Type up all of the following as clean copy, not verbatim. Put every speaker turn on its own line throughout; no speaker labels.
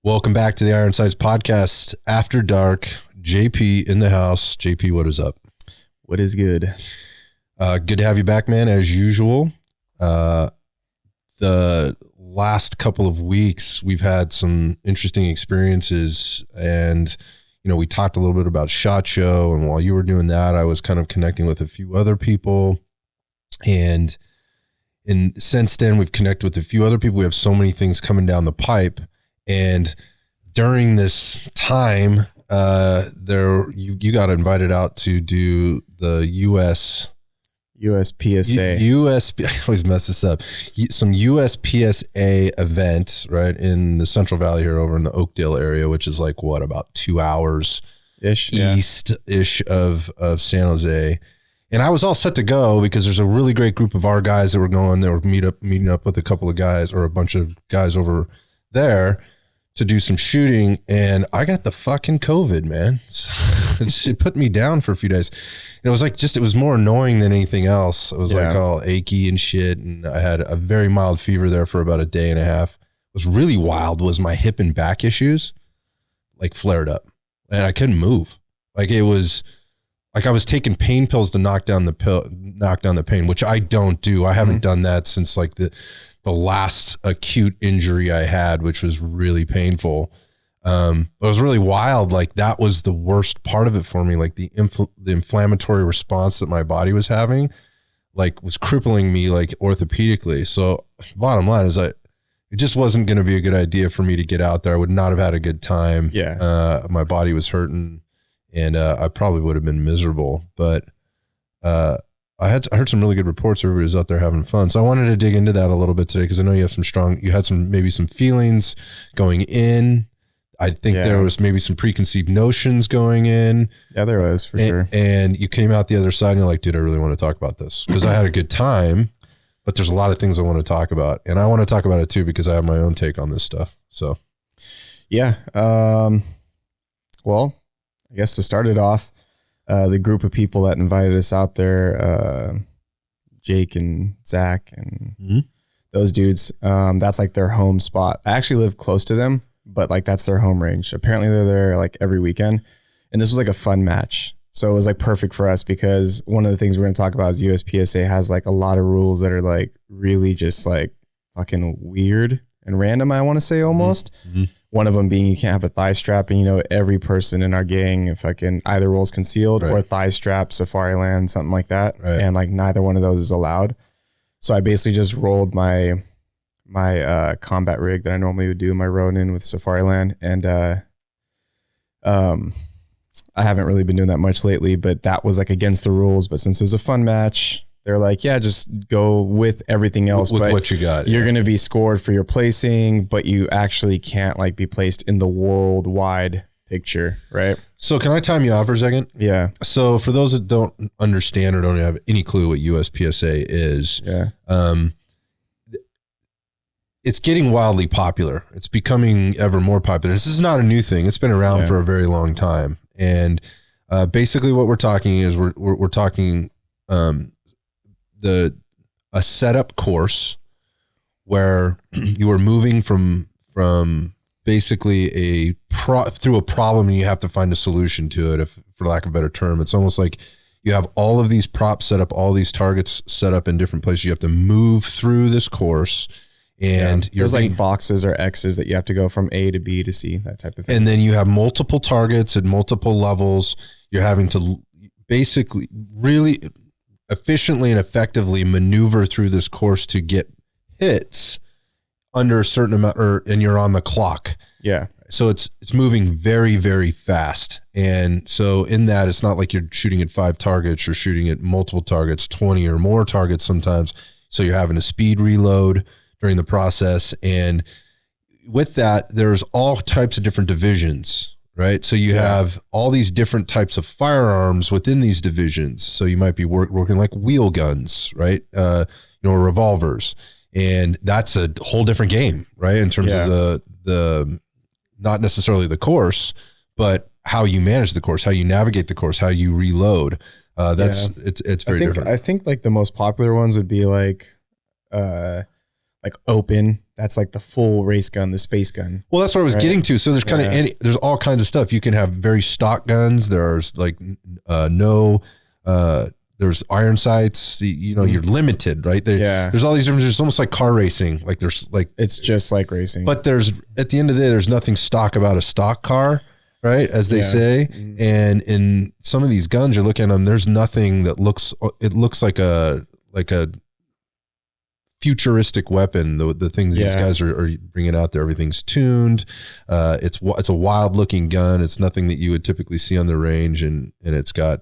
Welcome back to the Ironsides Podcast After Dark. JP in the house. JP, what is up?
What is good?
Good to have you back, man, as usual. The last couple of weeks, we've had some interesting experiences, and we talked a little bit about SHOT Show, and while you were doing that, I was kind of connecting with a few other people, and since then, we've connected with a few other people. We have so many things coming down the pipe. And during this time, you got invited out to do the
USPSA.
I always mess this up. Some USPSA event, right, in the Central Valley here over in the Oakdale area, which is like about 2 hours east-ish of San Jose. And I was all set to go because there's a really great group of our guys that were going. They were meeting up with a couple of guys or a bunch of guys over there to do some shooting, and I got the fucking COVID, man. It put me down for a few days. And it was like it was more annoying than anything else. It was like all achy and shit, and I had a very mild fever there for about a day and a half. What was really wild was my hip and back issues like flared up, and I couldn't move. Like it was like I was taking pain pills to knock down the pain, which I don't do. I haven't done that since like the last acute injury I had, which was really painful. But it was really wild. Like that was the worst part of it for me. Like the inflammatory response that my body was having, like was crippling me like orthopedically. So bottom line is it just wasn't going to be a good idea for me to get out there. I would not have had a good time. Yeah. My body was hurting, and I probably would have been miserable, but I heard some really good reports. Everybody was out there having fun. So I wanted to dig into that a little bit today, because I know you had maybe some feelings going in. I think there was maybe some preconceived notions going in.
Yeah, there was for sure.
And you came out the other side and you're like, dude, I really want to talk about this because I had a good time, but there's a lot of things I want to talk about. And I want to talk about it too, because I have my own take on this stuff. So
yeah. Well, I guess to start it off, the group of people that invited us out there, Jake and Zach and those dudes, that's like their home spot. I actually live close to them, but like that's their home range. Apparently they're there like every weekend, and this was like a fun match. So it was like perfect for us, because one of the things we're going to talk about is USPSA has like a lot of rules that are like really just like fucking weird and random, I want to say almost. One of them being you can't have a thigh strap, and every person in our gang fucking either rolls concealed or thigh strap, safari land, something like that. Right. And like neither one of those is allowed. So I basically just rolled my combat rig that I normally would do, my Ronin with safari land. And I haven't really been doing that much lately, but that was like against the rules. But since it was a fun match, they're like, yeah, just go with everything else.
With what you got.
You're going to be scored for your placing, but you actually can't like be placed in the worldwide picture, right?
So can I time you out for a second?
Yeah.
So for those that don't understand or don't have any clue what USPSA is, it's getting wildly popular. It's becoming ever more popular. This is not a new thing. It's been around for a very long time. And basically what we're talking is we're talking a setup course where you are moving from basically through a problem, and you have to find a solution to it, if for lack of a better term. It's almost like you have all of these props set up, all these targets set up in different places. You have to move through this course, and
there's like boxes or X's that you have to go from A to B to C, that type of thing.
And then you have multiple targets at multiple levels. You're having to basically really efficiently and effectively maneuver through this course to get hits under a certain amount, and you're on the clock.
Yeah.
So it's moving very, very fast. And so in that, it's not like you're shooting at 5 targets, you're shooting at multiple targets, 20 or more targets sometimes. So you're having a speed reload during the process. And with that, there's all types of different divisions, right? So you have all these different types of firearms within these divisions. So you might be working like wheel guns, right? Revolvers. And that's a whole different game, right? In terms of the not necessarily the course, but how you manage the course, how you navigate the course, how you reload. It's very different.
I think like the most popular ones would be like open That's like the full race gun, the space gun.
Well, that's what I was getting to. So there's kind of there's all kinds of stuff. You can have very stock guns. There's like there's iron sights. You're limited, right? There's all these different. It's almost like car racing. Like there's like
it's just like racing.
But there's at the end of the day, there's nothing stock about a stock car, right? As they say. And in some of these guns, you're looking at them. There's nothing that looks. It looks like a futuristic weapon. The things these guys are bringing out there, everything's tuned. It's a wild looking gun. It's nothing that you would typically see on the range, and it's got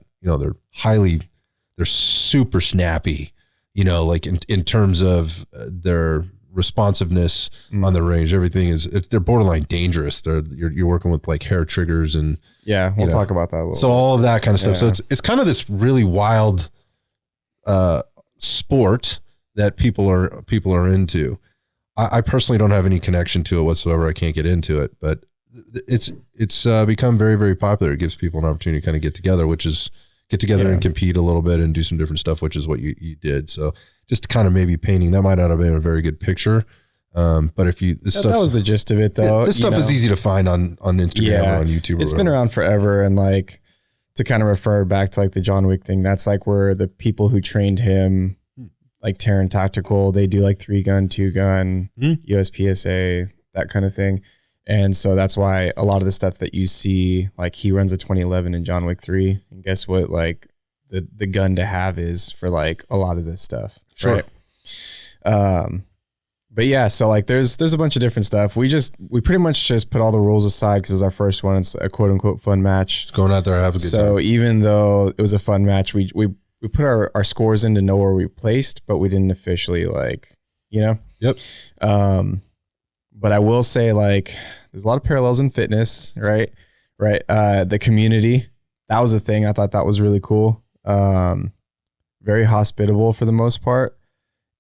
they're super snappy, like in terms of their responsiveness on the range. Everything they're borderline dangerous. You're working with like hair triggers and
we'll talk about that a little
so bit. All of that kind of stuff. So it's kind of this really wild sport that people are into. I personally don't have any connection to it whatsoever. I can't get into it, but it's become very, very popular. It gives people an opportunity to kind of get together, and compete a little bit and do some different stuff, which is what you did. So just kind of maybe painting, that might not have been a very good picture. But if that
was the gist of it though.
This stuff is easy to find on Instagram or on YouTube.
It's been around forever. And like, to kind of refer back to like the John Wick thing, that's like where the people who trained him, like Terran Tactical, they do like 3-gun, 2-gun, USPSA, that kind of thing. And so that's why a lot of the stuff that you see, like he runs a 2011 in John Wick 3. And guess what? Like the gun to have is for like a lot of this stuff.
Sure.
Right? But yeah, so like there's a bunch of different stuff. We pretty much just put all the rules aside because it was our first one. It's a quote unquote fun match.
Just going out there, have a good time.
So even though it was a fun match, we put our scores in to know where we placed, but we didn't officially
Yep.
But I will say, like, there's a lot of parallels in fitness, right? Right. The community, that was a thing. I thought that was really cool. Very hospitable for the most part.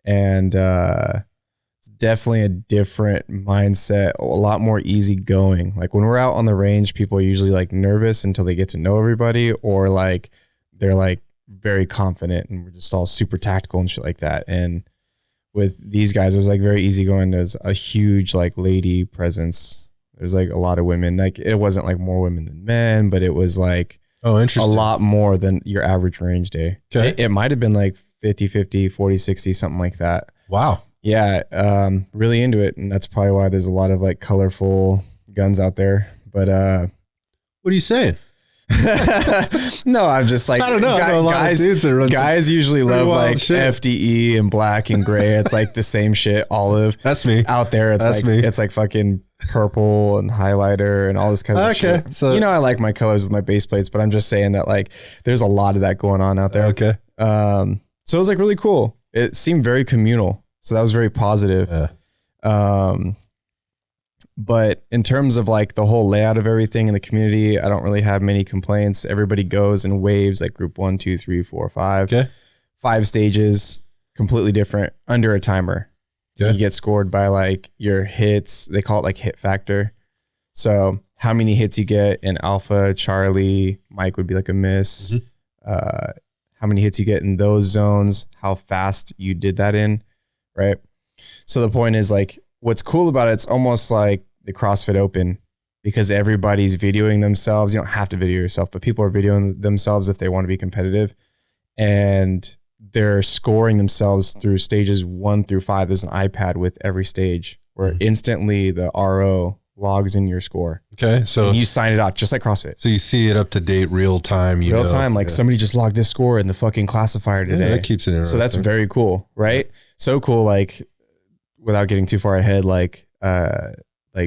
And it's definitely a different mindset, a lot more easygoing. Like when we're out on the range, people are usually like nervous until they get to know everybody, or like they're like very confident and we're just all super tactical and shit like that. And with these guys, it was like very easygoing. There's a huge like lady presence. There's like a lot of women. Like it wasn't like more women than men, but it was like
interesting.
A lot more than your average range day.
Okay.
It might have been like 50-50, 40-60, something like that.
Wow.
Yeah. Really into it. And that's probably why there's a lot of like colorful guns out there. But
what are you saying?
No, I'm just like,
I don't know.
Guys usually love like FDE and black and gray. It's like the same shit, olive.
That's me.
Out there, it's like fucking purple and highlighter and all this kind of shit.
So
I like my colors with my base plates, but I'm just saying that like there's a lot of that going on out there.
Okay.
So it was like really cool. It seemed very communal, so that was very positive.
Yeah.
But in terms of like the whole layout of everything in the community, I don't really have many complaints. Everybody goes in waves, like group 1, 2, 3, 4, 5.
Okay.
5 stages, completely different, under a timer. Okay. You get scored by like your hits. They call it like hit factor. So how many hits you get in Alpha, Charlie, Mike would be like a miss. Mm-hmm. How many hits you get in those zones, how fast you did that in, right? So the point is like, what's cool about it, it's almost like the CrossFit Open, because everybody's videoing themselves. You don't have to video yourself, but people are videoing themselves if they want to be competitive, and they're scoring themselves through stages 1 through 5. There's an iPad with every stage where instantly the RO logs in your score.
Okay. So
and you sign it off just like CrossFit.
So you see it up to date, real time,
like somebody just logged this score in the fucking classifier today.
Yeah, that keeps it interesting.
So that's very cool, right? So cool. Like, without getting too far ahead, like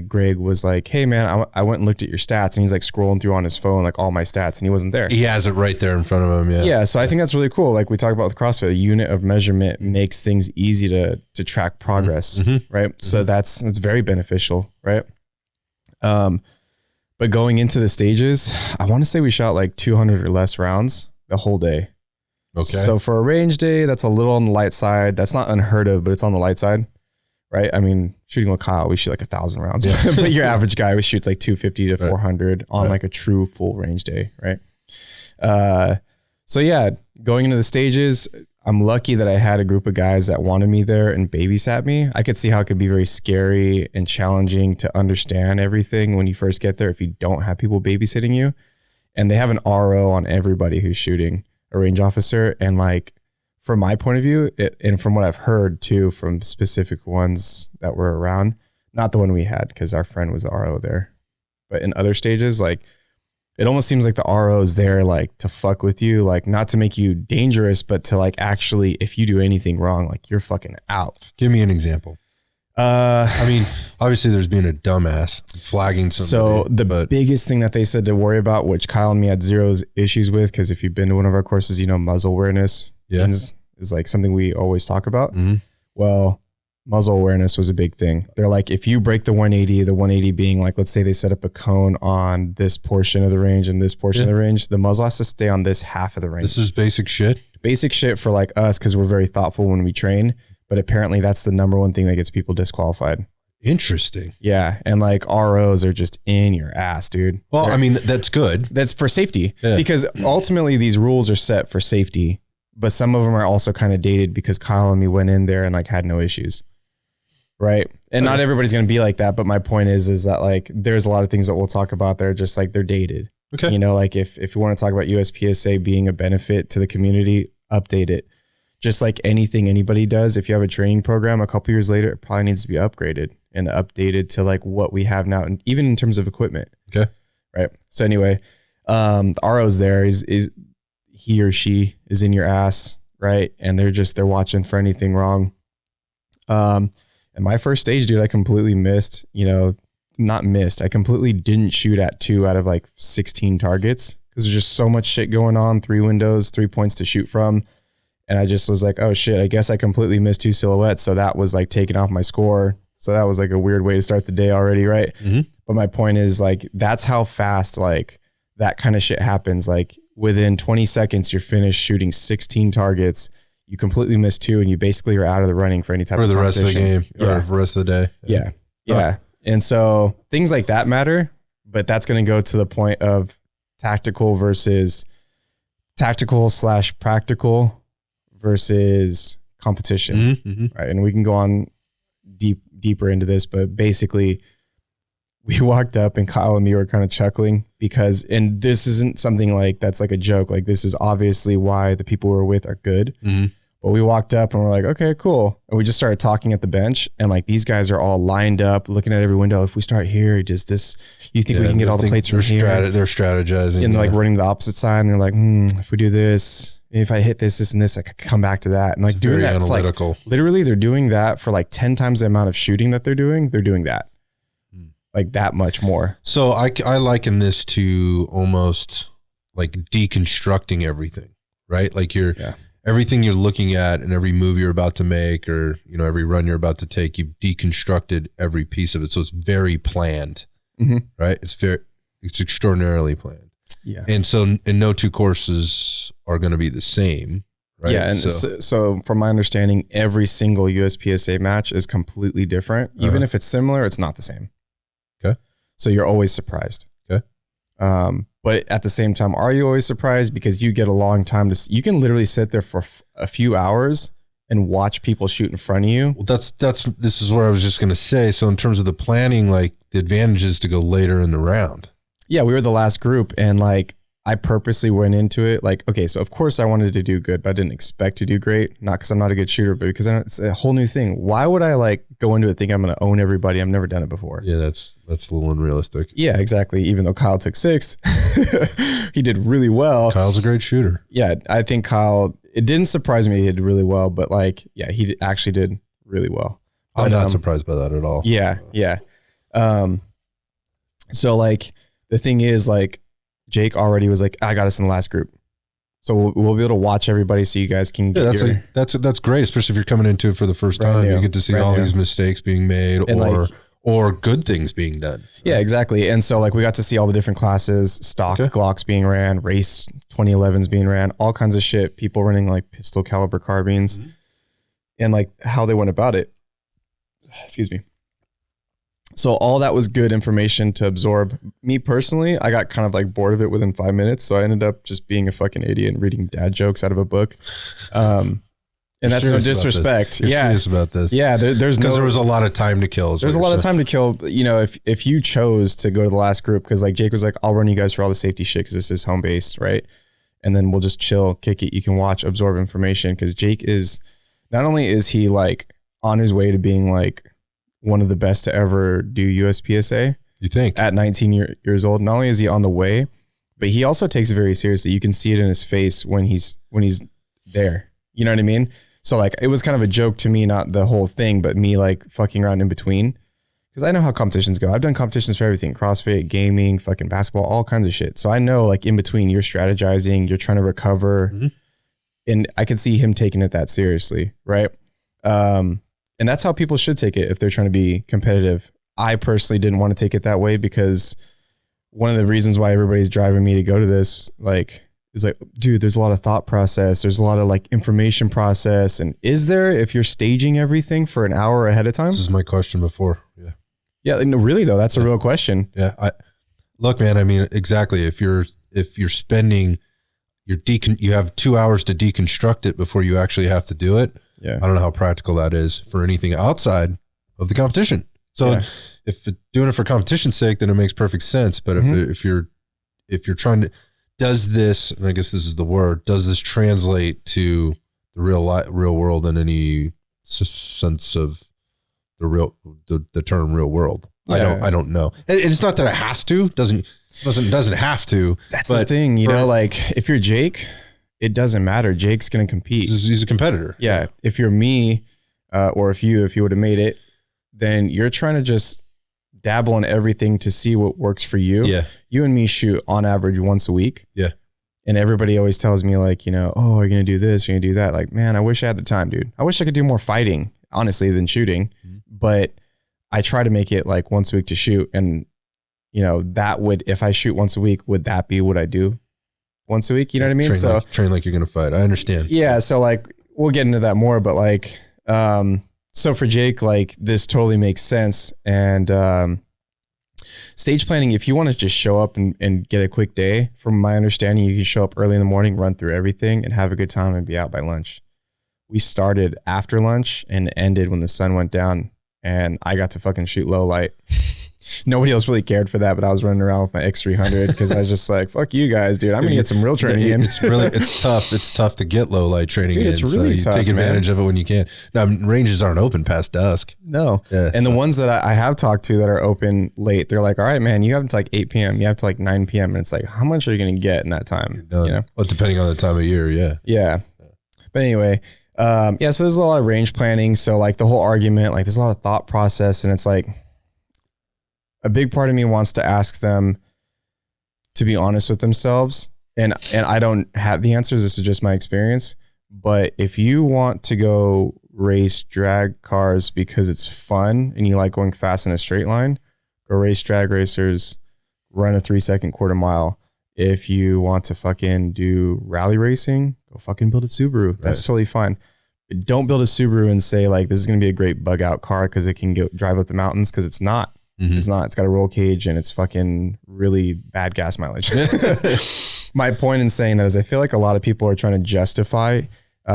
Greg was like, hey man, I went and looked at your stats, and he's like scrolling through on his phone, like all my stats, and he wasn't there.
He has it right there in front of him. Yeah.
Yeah. So I think that's really cool. Like we talk about with CrossFit, a unit of measurement makes things easy to track progress. Mm-hmm. Right. Mm-hmm. So that's very beneficial. Right. But going into the stages, I want to say we shot like 200 or less rounds the whole day.
Okay.
So for a range day, that's a little on the light side. That's not unheard of, but it's on the light side. Right. I mean, shooting with Kyle, we shoot like 1,000 rounds, but your average guy shoots like 250 to 400 on like a true full range day. Right. So yeah, going into the stages, I'm lucky that I had a group of guys that wanted me there and babysat me. I could see how it could be very scary and challenging to understand everything when you first get there if you don't have people babysitting you. And they have an RO on everybody who's shooting, a range officer. And like, from my point of view, and from what I've heard too, from specific ones that were around, not the one we had because our friend was the RO there, but in other stages, like, it almost seems like the RO is there like to fuck with you, like not to make you dangerous, but to like actually, if you do anything wrong, like you're fucking out.
Give me an example. I mean, obviously there's being a dumbass flagging somebody.
So the biggest thing that they said to worry about, which Kyle and me had zero issues with, because if you've been to one of our courses, you know, muzzle awareness is like something we always talk about. Mm-hmm. Well, muzzle awareness was a big thing. They're like, if you break the 180 being like, let's say they set up a cone on this portion of the range and this portion of the range, the muzzle has to stay on this half of the range.
This is basic shit.
Basic shit for like us, because we're very thoughtful when we train, but apparently that's the number one thing that gets people disqualified.
Interesting.
Yeah. And like ROs are just in your ass, dude.
Well, I mean, that's good.
That's for safety because ultimately these rules are set for safety, but some of them are also kind of dated because Kyle and me went in there and like had no issues. Right. And not everybody's going to be like that. But my point is that like, there's a lot of things that we'll talk about that are just like, they're dated. Okay. You know, like if you want to talk about USPSA being a benefit to the community, update it. Just like anything anybody does. If you have a training program, a couple years later, it probably needs to be upgraded and updated to like what we have now. And even in terms of equipment. Okay. Right. So anyway, the RO's there is he or she is in your ass. Right. And they're watching for anything wrong. And my first stage, dude, I completely missed, I completely didn't shoot at 2 out of like 16 targets because there's just so much shit going on, 3 windows, 3 points to shoot from. And I just was like, oh shit, I guess I completely missed 2 silhouettes. So that was like taking off my score. So that was like a weird way to start the day already. Right. Mm-hmm. But my point is like, that's how fast like that kind of shit happens. Like within 20 seconds, you're finished shooting 16 targets. You completely missed 2 and you basically are out of the running for any type of competition.
For the rest of the game or the rest of the day.
Yeah. Yeah. And so things like that matter, but that's going to go to the point of tactical / practical versus competition. Mm-hmm. Right. And we can go on deeper into this, but basically we walked up and Kyle and me were kind of chuckling because, and this isn't something like that's like a joke. Like this is obviously why the people we're with are good. Mm-hmm. But we walked up and we're like, okay, cool. And we just started talking at the bench and like these guys are all lined up looking at every window. If we start here, does this, you think we can get all the plates from here? They're
strategizing.
And they're like running to the opposite side and they're like, if we do this, if I hit this and this, I could come back to that. And like doing that, analytical. Like, literally they're doing that for like 10 times the amount of shooting that they're doing that. Like that much more.
So I liken this to almost like deconstructing everything, right? Like everything you're looking at and every move you're about to make or, every run you're about to take, you've deconstructed every piece of it. So it's very planned, right? It's extraordinarily planned. Yeah. And so and no 2 courses are going to be the same, right?
Yeah. And so from my understanding, every single USPSA match is completely different. Even if it's similar, it's not the same.
Okay.
So you're always surprised.
Okay.
But at the same time, are you always surprised? Because you get a long time you can literally sit there for a few hours and watch people shoot in front of you.
Well, this is what I was just going to say. So in terms of the planning, like the advantage is to go later in the round.
Yeah. We were the last group and like, I purposely went into it like, okay, so of course I wanted to do good, but I didn't expect to do great. Not because I'm not a good shooter, but because it's a whole new thing. Why would I like go into it thinking I'm going to own everybody? I've never done it before.
Yeah, that's a little unrealistic.
Yeah, exactly. Even though Kyle took 6th, he did really well.
Kyle's a great shooter.
Yeah, I think Kyle, it didn't surprise me he did really well, but like, yeah, he actually did really well.
I'm not surprised by that at all.
Yeah, yeah. So like the thing is like, Jake already was like, I got us in the last group. So we'll be able to watch everybody so you guys can get
that's great, especially if you're coming into it for the first time. You get to see all these mistakes being made or good things being done.
Yeah, exactly. And so like we got to see all the different classes, stock Glocks being ran, race 2011s being ran, all kinds of shit, people running like pistol caliber carbines and like how they went about it. Excuse me. So all that was good information to absorb. Me personally, I got kind of like bored of it within 5 minutes. So I ended up just being a fucking idiot and reading dad jokes out of a book. And that's no disrespect.
You're serious about this.
Yeah. There's
because there was a lot of time to kill.
There's a lot of time to kill. You know, if you chose to go to the last group, because like Jake was like, I'll run you guys for all the safety shit because this is home base, right? And then we'll just chill, kick it. You can watch, absorb information. Because Jake is, not only is he like on his way to being like one of the best to ever do USPSA.
You think?
At 19 years old, not only is he on the way, but he also takes it very seriously. You can see it in his face when he's there. You know what I mean? So like, it was kind of a joke to me, not the whole thing, but me like fucking around in between. Because I know how competitions go. I've done competitions for everything. CrossFit, gaming, fucking basketball, all kinds of shit. So I know like in between you're strategizing, you're trying to recover. Mm-hmm. And I could see him taking it that seriously. Right. And that's how people should take it if they're trying to be competitive. I personally didn't want to take it that way because one of the reasons why everybody's driving me to go to this, like, is like, dude, there's a lot of thought process. There's a lot of like information process. And is there, if you're staging everything for an hour ahead of time? This
is my question before. Yeah.
Yeah. No, really though. That's a real question.
Yeah. Look, man, I mean, exactly. If you're spending you have 2 hours to deconstruct it before you actually have to do it.
Yeah.
I don't know how practical that is for anything outside of the competition. So if doing it for competition's sake, then it makes perfect sense. But if you're trying to, does this, and I guess this is the word, does this translate to the real world in any sense of the term real world? Yeah. I don't know. And it's not that it has to, doesn't have to.
That's the thing, you know, like if you're Jake, it doesn't matter. Jake's going to compete.
He's a competitor.
Yeah. If you're me, or if you would have made it, then you're trying to just dabble in everything to see what works for you.
Yeah.
You and me shoot on average once a week.
Yeah.
And everybody always tells me like, you know, oh, you're going to do this, you're going to do that. Like, man, I wish I had the time, dude. I wish I could do more fighting, honestly, than shooting. Mm-hmm. But I try to make it like once a week to shoot. And, you know, that would, if I shoot once a week, would that be what I do once a week? You know what I mean?
Train like you're going to fight. I understand.
Yeah. So like, we'll get into that more, but like, so for Jake, like this totally makes sense. And, stage planning, if you want to just show up and get a quick day, from my understanding, you can show up early in the morning, run through everything and have a good time and be out by lunch. We started after lunch and ended when the sun went down, and I got to fucking shoot low light. Nobody else really cared for that, but I was running around with my X300 because I was just like, fuck you guys, dude. I'm going to get some real training in.
It's tough. It's tough to get low light training in.
It's really
so
tough,
you take advantage of it when you can. Now, ranges aren't open past dusk.
No. Yeah, and the ones that I have talked to that are open late, they're like, all right, man, you have to like 8 p.m. You have to like 9 p.m. And it's like, how much are you going to get in that time? You know?
Well, depending on the time of year. Yeah.
Yeah. But anyway, so there's a lot of range planning. So like the whole argument, like there's a lot of thought process, and it's like, a big part of me wants to ask them to be honest with themselves. And I don't have the answers. This is just my experience. But if you want to go race drag cars because it's fun and you like going fast in a straight line, go race drag racers, run a 3-second quarter mile. If you want to fucking do rally racing, go fucking build a Subaru. That's totally fine. But don't build a Subaru and say like, this is going to be a great bug out car because it can drive up the mountains, because it's not. Mm-hmm. It's not. It's got a roll cage and it's fucking really bad gas mileage. My point in saying that is I feel like a lot of people are trying to justify,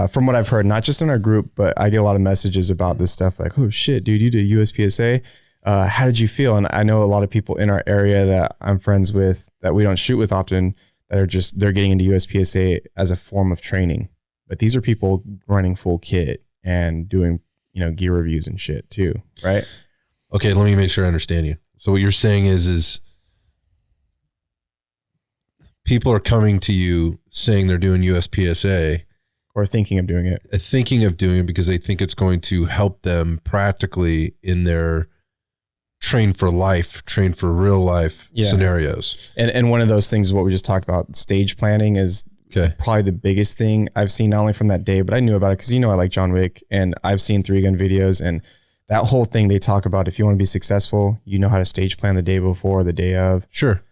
from what I've heard, not just in our group, but I get a lot of messages about this stuff like, oh shit, dude, you did USPSA. How did you feel? And I know a lot of people in our area that I'm friends with that we don't shoot with often that are they're getting into USPSA as a form of training. But these are people running full kit and doing, you know, gear reviews and shit too, right?
Okay, let me make sure I understand you. So what you're saying is people are coming to you saying they're doing USPSA.
Or thinking of doing it.
Because they think it's going to help them practically in their train for real life scenarios.
And one of those things is what we just talked about. Stage planning is probably the biggest thing I've seen, not only from that day, but I knew about it because, you know, I like John Wick and I've seen 3-gun videos, and that whole thing they talk about, if you want to be successful, you know how to stage plan the day before, the day of.
Sure.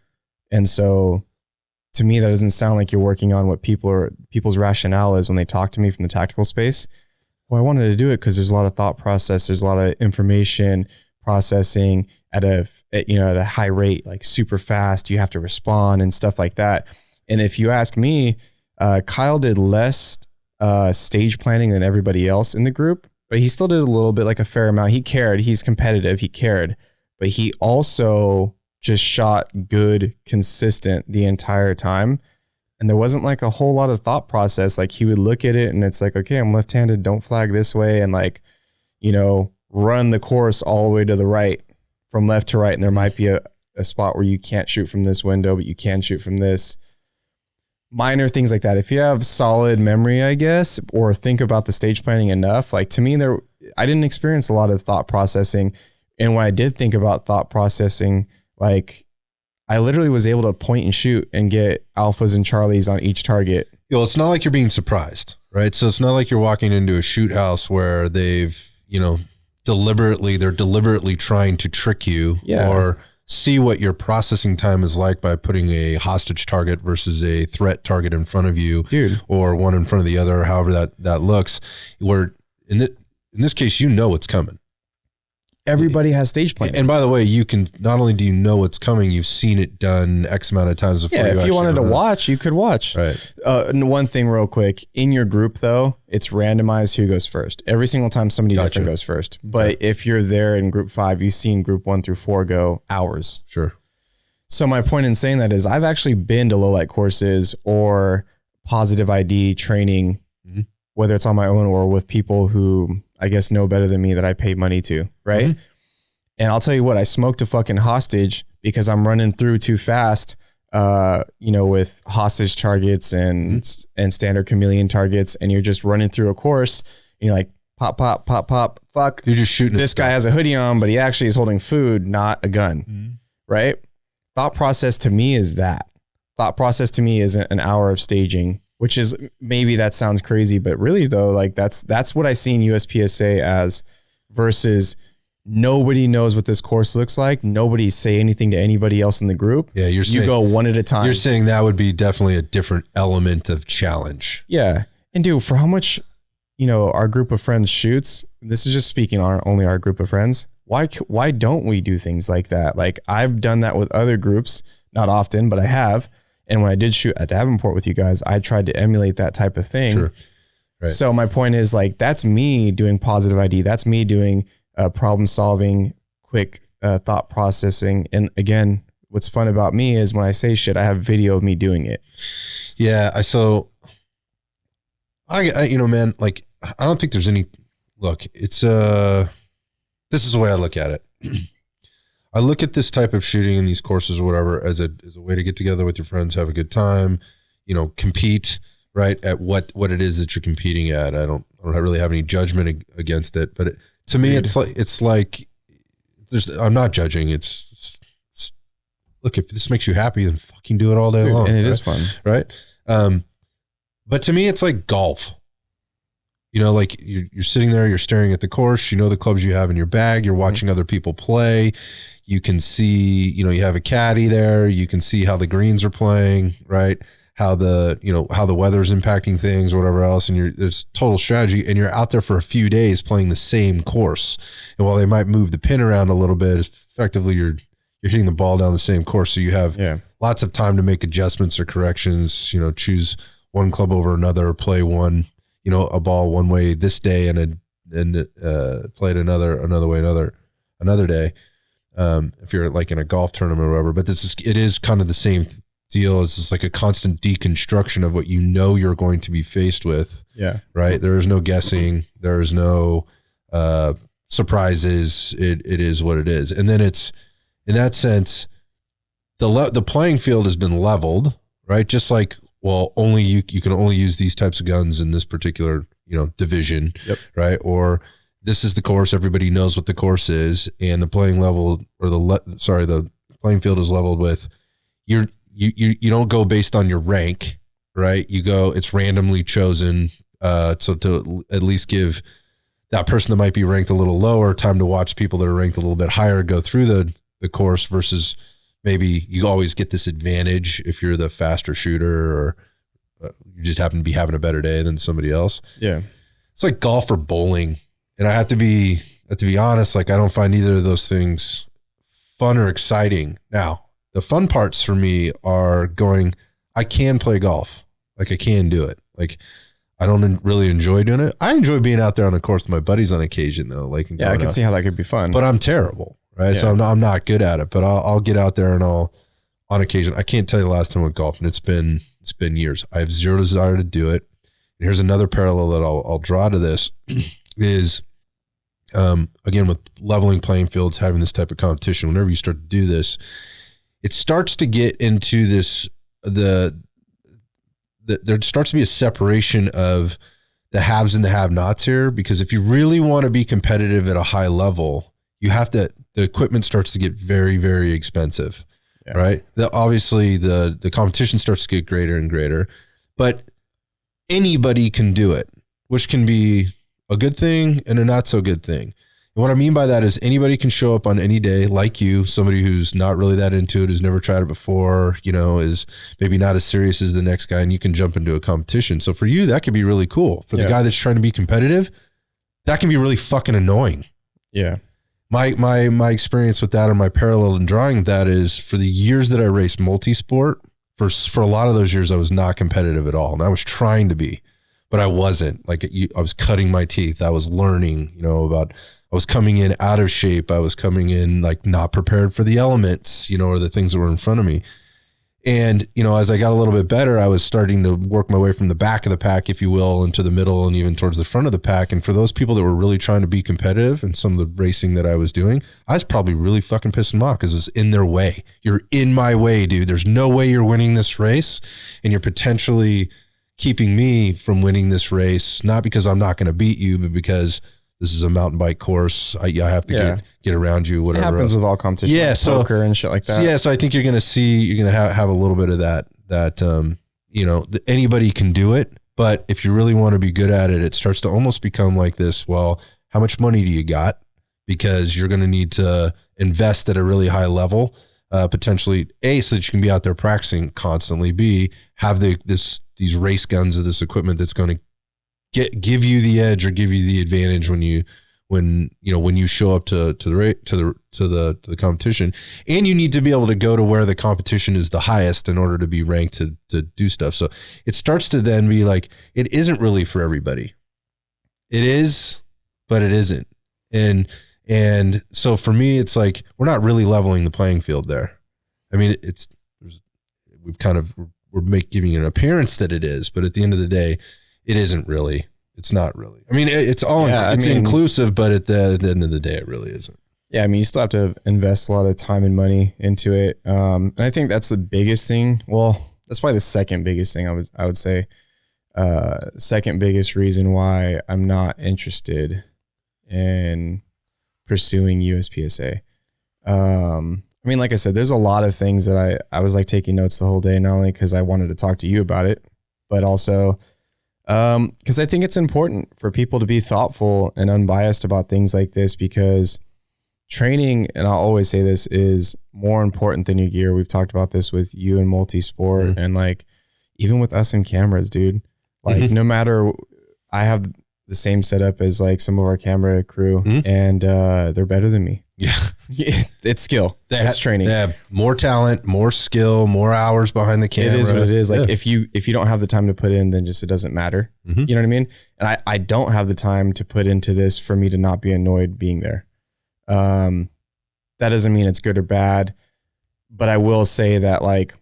And so to me, that doesn't sound like you're working on what people's rationale is when they talk to me from the tactical space. Well, I wanted to do it because there's a lot of thought process. There's a lot of information processing at a high rate, like super fast. You have to respond and stuff like that. And if you ask me, Kyle did less stage planning than everybody else in the group, but he still did a little bit, like a fair amount. He cared. He's competitive. He cared, but he also just shot good, consistent the entire time. And there wasn't like a whole lot of thought process. Like he would look at it and it's like, okay, I'm left-handed, don't flag this way. And like, you know, run the course all the way to the right from left to right. And there might be a spot where you can't shoot from this window, but you can shoot from this. Minor things like that. If you have solid memory, I guess, or think about the stage planning enough, like to me I didn't experience a lot of thought processing. And when I did think about thought processing, like I literally was able to point and shoot and get alphas and charlies on each target.
Well, it's not like you're being surprised, right? So it's not like you're walking into a shoot house where they've, you know, they're deliberately trying to trick you or see what your processing time is like by putting a hostage target versus a threat target in front of you, or one in front of the other, however that looks. Where in this case, you know it's coming.
Everybody has stage planning.
And by the way, you can, not only do you know what's coming, you've seen it done X amount of times before.
Yeah, if you wanted to watch, you could watch.
Right.
And one thing real quick, in your group though, it's randomized who goes first. Every single time somebody different goes first. But if you're there in group 5, you've seen group 1 through 4 go hours.
Sure.
So my point in saying that is I've actually been to low light courses or positive ID training, whether it's on my own or with people who I guess know better than me that I pay money to, right? And I'll tell you what, I smoked a fucking hostage because I'm running through too fast, you know, with hostage targets and standard chameleon targets, and you're just running through a course and you're like, pop, pop, pop, pop, fuck.
You're just shooting.
This guy has a hoodie on, but he actually is holding food, not a gun, right? Thought process to me is that. Thought process to me is an hour of staging, which is, maybe that sounds crazy, but really though, like that's what I see in USPSA as, versus nobody knows what this course looks like. Nobody say anything to anybody else in the group.
Yeah, you
go one at a time.
You're saying that would be definitely a different element of challenge.
Yeah. And dude, for how much, you know, our group of friends shoots, this is just speaking on only our group of friends. Why don't we do things like that? Like I've done that with other groups, not often, but I have. And when I did shoot at Davenport with you guys, I tried to emulate that type of thing.
Sure. Right.
So my point is like, that's me doing positive ID. That's me doing problem solving, quick thought processing. And again, what's fun about me is when I say shit, I have video of me doing it.
Yeah. I you know, man, like, I don't think there's any, look, it's, this is the way I look at it. I look at this type of shooting in these courses or whatever as a way to get together with your friends, have a good time, you know, compete, right, at what it is that you're competing at. I don't really have any judgment against it, but to me, it's like I'm not judging. It's look, if this makes you happy, then fucking do it all day long.
And it
right?
is fun.
Right. But to me, it's like golf. You know, like you're sitting there, you're staring at the course, you know, the clubs you have in your bag, you're watching other people play. You can see, you know, you have a caddy there. You can see how the greens are playing, right? How the weather's impacting things or whatever else. And there's total strategy, and you're out there for a few days playing the same course. And while they might move the pin around a little bit, effectively you're hitting the ball down the same course. So you have lots of time to make adjustments or corrections, you know, choose one club over another, play one, you know, a ball one way this day and play it another way another day. If you're like in a golf tournament or whatever, but it is kind of the same deal. It's just like a constant deconstruction of what you know you're going to be faced with.
Yeah.
Right. There is no guessing. There is no surprises. It is what it is. And then it's, in that sense, the playing field has been leveled, right? Just like, well, only you can only use these types of guns in this particular, you know, division, right? Or this is the course. Everybody knows what the course is, and the playing level, or the playing field is leveled with you don't go based on your rank, right? You go, it's randomly chosen, so to at least give that person that might be ranked a little lower time to watch people that are ranked a little bit higher go through the course, versus maybe you always get this advantage if you're the faster shooter, or you just happen to be having a better day than somebody else.
Yeah.
It's like golf or bowling. And I have to be honest, like I don't find either of those things fun or exciting. Now, the fun parts for me are I can play golf. Like I can do it. Like I don't really enjoy doing it. I enjoy being out there on the course with my buddies on occasion though. Like,
yeah, I can see how that could be fun,
but I'm terrible. Right. Yeah. So I'm not good at it, but I'll get out there and on occasion, I can't tell you the last time I went golfing. It's been years. I have zero desire to do it. And here's another parallel that I'll draw to this is, again, with leveling playing fields, having this type of competition, whenever you start to do this, it starts to get into this, there starts to be a separation of the haves and the have-nots here, because if you really want to be competitive at a high level, the equipment starts to get very, very expensive, right? Obviously the competition starts to get greater and greater, but anybody can do it, which can be a good thing and a not so good thing. And what I mean by that is anybody can show up on any day, like you, somebody who's not really that into it, who's never tried it before, is maybe not as serious as the next guy, and you can jump into a competition. So for you, that could be really cool. For the guy that's trying to be competitive, that can be really fucking annoying.
Yeah.
My experience with that, or my parallel in drawing that, is for the years that I raced multi-sport, for a lot of those years, I was not competitive at all. And I was trying to be, but I wasn't. Like, I was cutting my teeth. I was learning, I was coming in out of shape. I was coming in like not prepared for the elements, or the things that were in front of me. And, as I got a little bit better, I was starting to work my way from the back of the pack, if you will, into the middle and even towards the front of the pack. And for those people that were really trying to be competitive and some of the racing that I was doing, I was probably really fucking pissing them off because it was in their way. You're in my way, dude. There's no way you're winning this race, and you're potentially keeping me from winning this race, not because I'm not going to beat you, but because this is a mountain bike course. I have to get around you, whatever.
It happens with all competition.
Yeah.
Like poker and shit like that.
So I think you're going to have a little bit of that, anybody can do it, but if you really want to be good at it, it starts to almost become like this. Well, how much money do you got? Because you're going to need to invest at a really high level, potentially A, so that you can be out there practicing constantly, B, have these race guns of this equipment that's going to give you the edge or give you the advantage when you show up to the competition. And you need to be able to go to where the competition is the highest in order to be ranked to do stuff. So it starts to then be like, it isn't really for everybody. It is, but it isn't. And so for me, it's like, we're not really leveling the playing field there. I mean, we're giving an appearance that it is, but at the end of the day, it isn't really. It's not really. I mean, it's inclusive, but at the end of the day, it really isn't.
Yeah, I mean, you still have to invest a lot of time and money into it, and I think that's the biggest thing. Well, that's probably the second biggest thing I would say. Second biggest reason why I'm not interested in pursuing USPSA. I mean, like I said, there's a lot of things that I was like taking notes the whole day, not only because I wanted to talk to you about it, but also because I think it's important for people to be thoughtful and unbiased about things like this, because training, and I'll always say this, is more important than your gear. We've talked about this with you and multi-sport, and like even with us in cameras, dude. Like no matter, I have the same setup as like some of our camera crew, and they're better than me.
Yeah.
It's skill. It's training.
They have more talent, more skill, more hours behind the camera.
It is what it is. Like if you don't have the time to put in, then just it doesn't matter. You know what I mean? And I don't have the time to put into this for me to not be annoyed being there. That doesn't mean it's good or bad, but I will say that like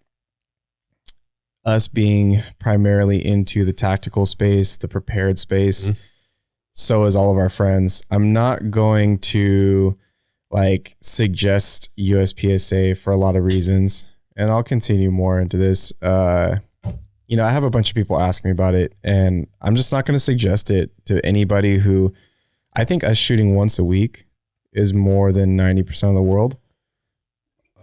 us being primarily into the tactical space, the prepared space, so is all of our friends. I'm not going to like suggest USPSA for a lot of reasons, and I'll continue more into this. I have a bunch of people asking me about it, and I'm just not going to suggest it to anybody who, I think us shooting once a week is more than 90% of the world.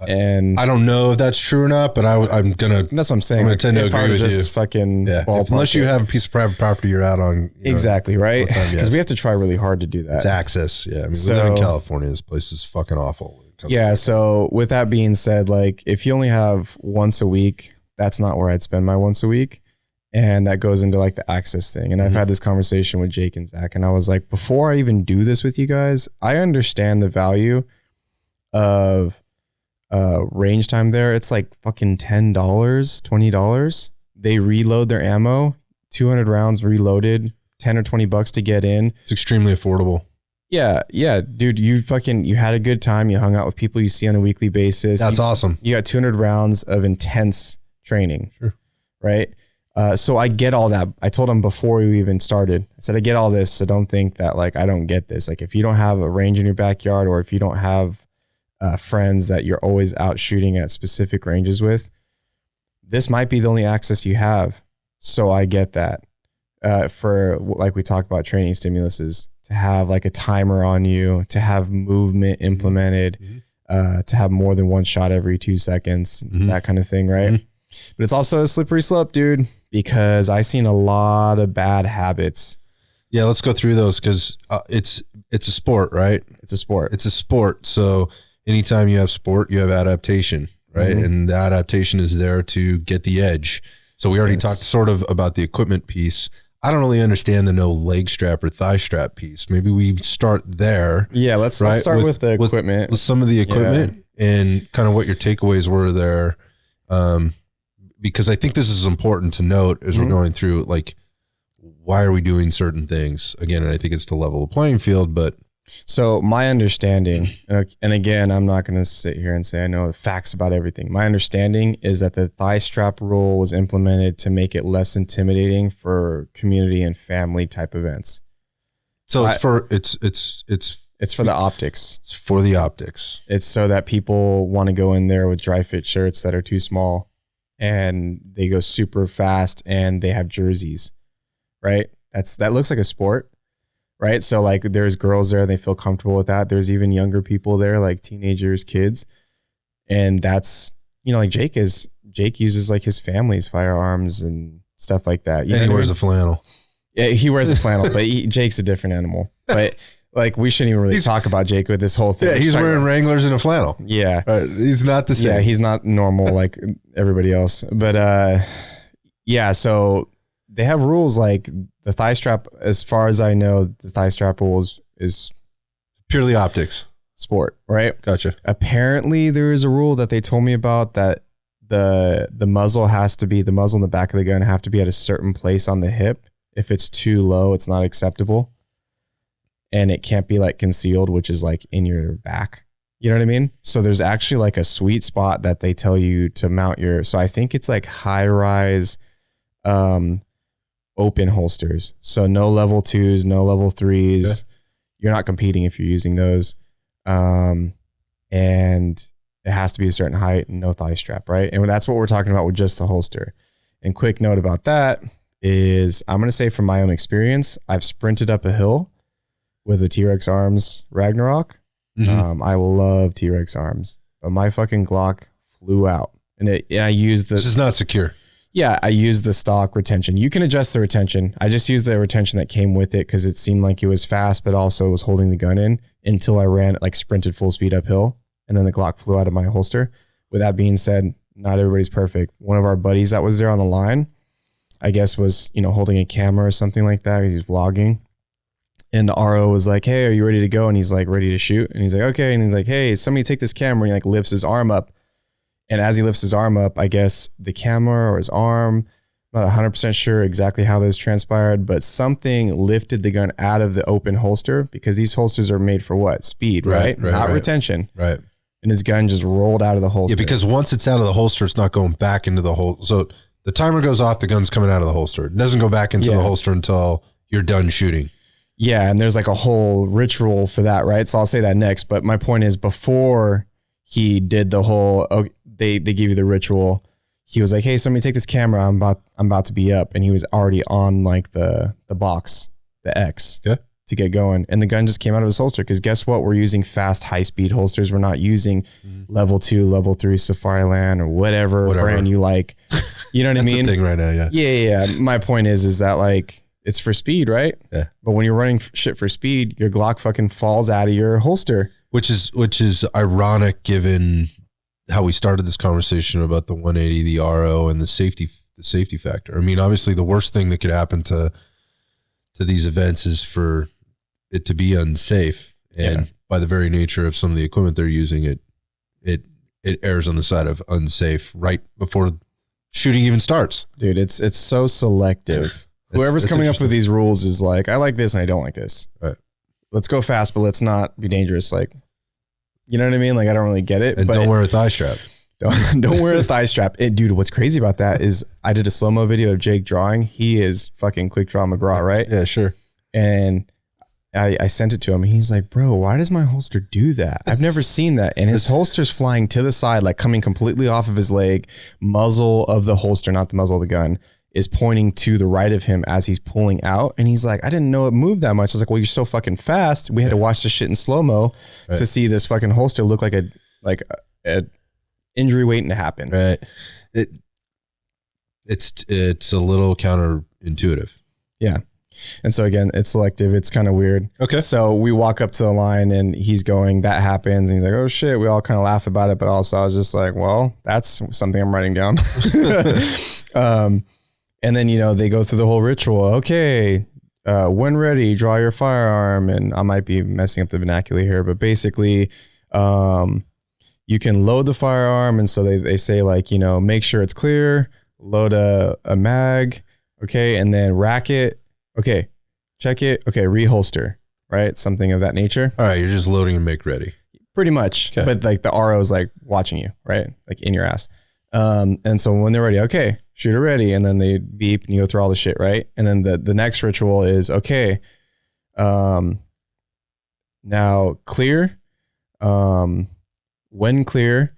And
I don't know if that's true or not, but I'm gonna.
That's what I'm saying.
I'm gonna tend to agree with you.
Fucking
unless you have a piece of private property you're out on.
Exactly right. Because we have to try really hard to do that.
It's access. Yeah, I mean, we live in California. This place is fucking awful.
Yeah. So with that being said, like if you only have once a week, that's not where I'd spend my once a week, and that goes into like the access thing. And I've had this conversation with Jake and Zach, and I was like, before I even do this with you guys, I understand the value of range time there. It's like fucking $10, $20. They reload their ammo 200 rounds reloaded, 10 or $20 to get in.
It's extremely affordable.
Yeah, dude, you had a good time. You hung out with people you see on a weekly basis.
That's awesome.
You got 200 rounds of intense training.
Sure.
Right. So I get all that. I told him before we even started, I said, I get all this. So don't think that like, I don't get this. Like if you don't have a range in your backyard, or if you don't have friends that you're always out shooting at specific ranges with, this might be the only access you have. So I get that. For like we talked about training stimuluses, to have like a timer on you, to have movement implemented, to have more than one shot every 2 seconds, that kind of thing. Right. But it's also a slippery slope, dude, because I've seen a lot of bad habits.
Yeah. Let's go through those, because it's a sport, right?
It's a sport.
It's a sport. So anytime you have sport, you have adaptation, right? And the adaptation is there to get the edge. So we already talked sort of about the equipment piece. I don't really understand the no leg strap or thigh strap piece. Maybe we start there.
Yeah, let's start with the equipment.
With some of the equipment and kind of what your takeaways were there. Because I think this is important to note as we're going through, like, why are we doing certain things? Again, and I think it's to level the playing field, but.
So my understanding, and again, I'm not going to sit here and say I know the facts about everything. My understanding is that the thigh strap rule was implemented to make it less intimidating for community and family type events.
So it's for the
optics.
It's for the optics.
It's so that people want to go in there with dry fit shirts that are too small, and they go super fast, and they have jerseys, right? That looks like a sport. Right. So like there's girls there, they feel comfortable with that. There's even younger people there, like teenagers, kids. And that's, like Jake uses like his family's firearms and stuff like that.
And he wears a flannel.
Yeah, he wears a flannel, but Jake's a different animal. But like we shouldn't even really talk about Jake with this whole thing.
Yeah, he's wearing Wranglers and a flannel.
Yeah.
He's not the same.
Yeah, he's not normal like everybody else. But so they have rules like the thigh strap. As far as I know, the thigh strap rules is
purely optics
sport, right?
Gotcha.
Apparently, there is a rule that they told me about that the muzzle in the back of the gun have to be at a certain place on the hip. If it's too low, it's not acceptable, and it can't be like concealed, which is like in your back. You know what I mean? So there's actually like a sweet spot that they tell you to mount your. So I think it's like high rise. Open holsters. So no level 2s, no level 3s. Yeah. You're not competing if you're using those. And it has to be a certain height and no thigh strap, right? And that's what we're talking about with just the holster. And quick note about that is I'm going to say from my own experience, I've sprinted up a hill with a T-Rex Arms Ragnarok. I love T-Rex Arms, but my fucking Glock flew out and I used
this is not secure.
Yeah, I used the stock retention. You can adjust the retention. I just used the retention that came with it because it seemed like it was fast, but also was holding the gun in until I ran, like sprinted full speed uphill, and then the Glock flew out of my holster. With that being said, not everybody's perfect. One of our buddies that was there on the line, I guess was, holding a camera or something like that. He's vlogging. And the RO was like, hey, are you ready to go? And he's like, ready to shoot. And he's like, okay. And he's like, hey, somebody take this camera. And he like lifts his arm up. And as he lifts his arm up, I guess the camera or his arm, I'm not 100% sure exactly how this transpired, but something lifted the gun out of the open holster, because these holsters are made for what? Speed, right? Not retention.
Right.
And his gun just rolled out of the holster.
Yeah, because once it's out of the holster, it's not going back into the holster. So the timer goes off, the gun's coming out of the holster. It doesn't go back into the holster until you're done shooting.
Yeah, and there's like a whole ritual for that, right? So I'll say that next. But my point is, before he did the whole... They give you the ritual. He was like, hey, somebody take this camera. I'm about to be up. And he was already on like the box, the X to get going. And the gun just came out of his holster. Cause guess what? We're using fast, high speed holsters. We're not using level 2, level 3 Safari-Land or whatever brand you like. You know what I mean?
That's the thing right now. Yeah.
Yeah. My point is that like, it's for speed, right?
Yeah.
But when you're running shit for speed, your Glock fucking falls out of your holster.
Which is ironic given how we started this conversation about the 180, the RO, and the safety factor. I mean, obviously the worst thing that could happen to these events is for it to be unsafe. And by the very nature of some of the equipment they're using, it errs on the side of unsafe right before shooting even starts.
Dude, it's so selective. Whoever's coming up with these rules is like, I like this and I don't like this.
Right.
Let's go fast, but let's not be dangerous. Like, you know what I mean? Like, I don't really get it.
And
but
don't wear a thigh strap.
Don't wear a thigh strap. Dude, what's crazy about that is I did a slow-mo video of Jake drawing. He is fucking Quick Draw McGraw, right?
Yeah, sure.
And I sent it to him and he's like, bro, why does my holster do that? I've never seen that. And his holster's flying to the side, like coming completely off of his leg. Muzzle of the holster, not the muzzle of the gun, is pointing to the right of him as he's pulling out. And he's like, I didn't know it moved that much. I was like, well, you're so fucking fast. We had to watch this shit in slow-mo to see this fucking holster look like a injury waiting to happen.
Right. It's a little counterintuitive.
Yeah. And so again, it's selective. It's kind of weird. Okay. So we walk up to the line and he's going, that happens. And he's like, oh shit. We all kind of laugh about it. But also I was just like, well, that's something I'm writing down. And then, they go through the whole ritual. Okay. When ready, draw your firearm. And I might be messing up the vernacular here, but basically, you can load the firearm. And so they say like, make sure it's clear, load a mag. Okay. And then rack it. Okay. Check it. Okay. Reholster, right? Something of that nature.
All right. You're just loading and make ready.
Pretty much. Okay. But like the RO is like watching you, right? Like in your ass. And so when they're ready, okay, shooter ready. And then they beep and you go through all the shit, right? And then the next ritual is, okay, now clear. When clear,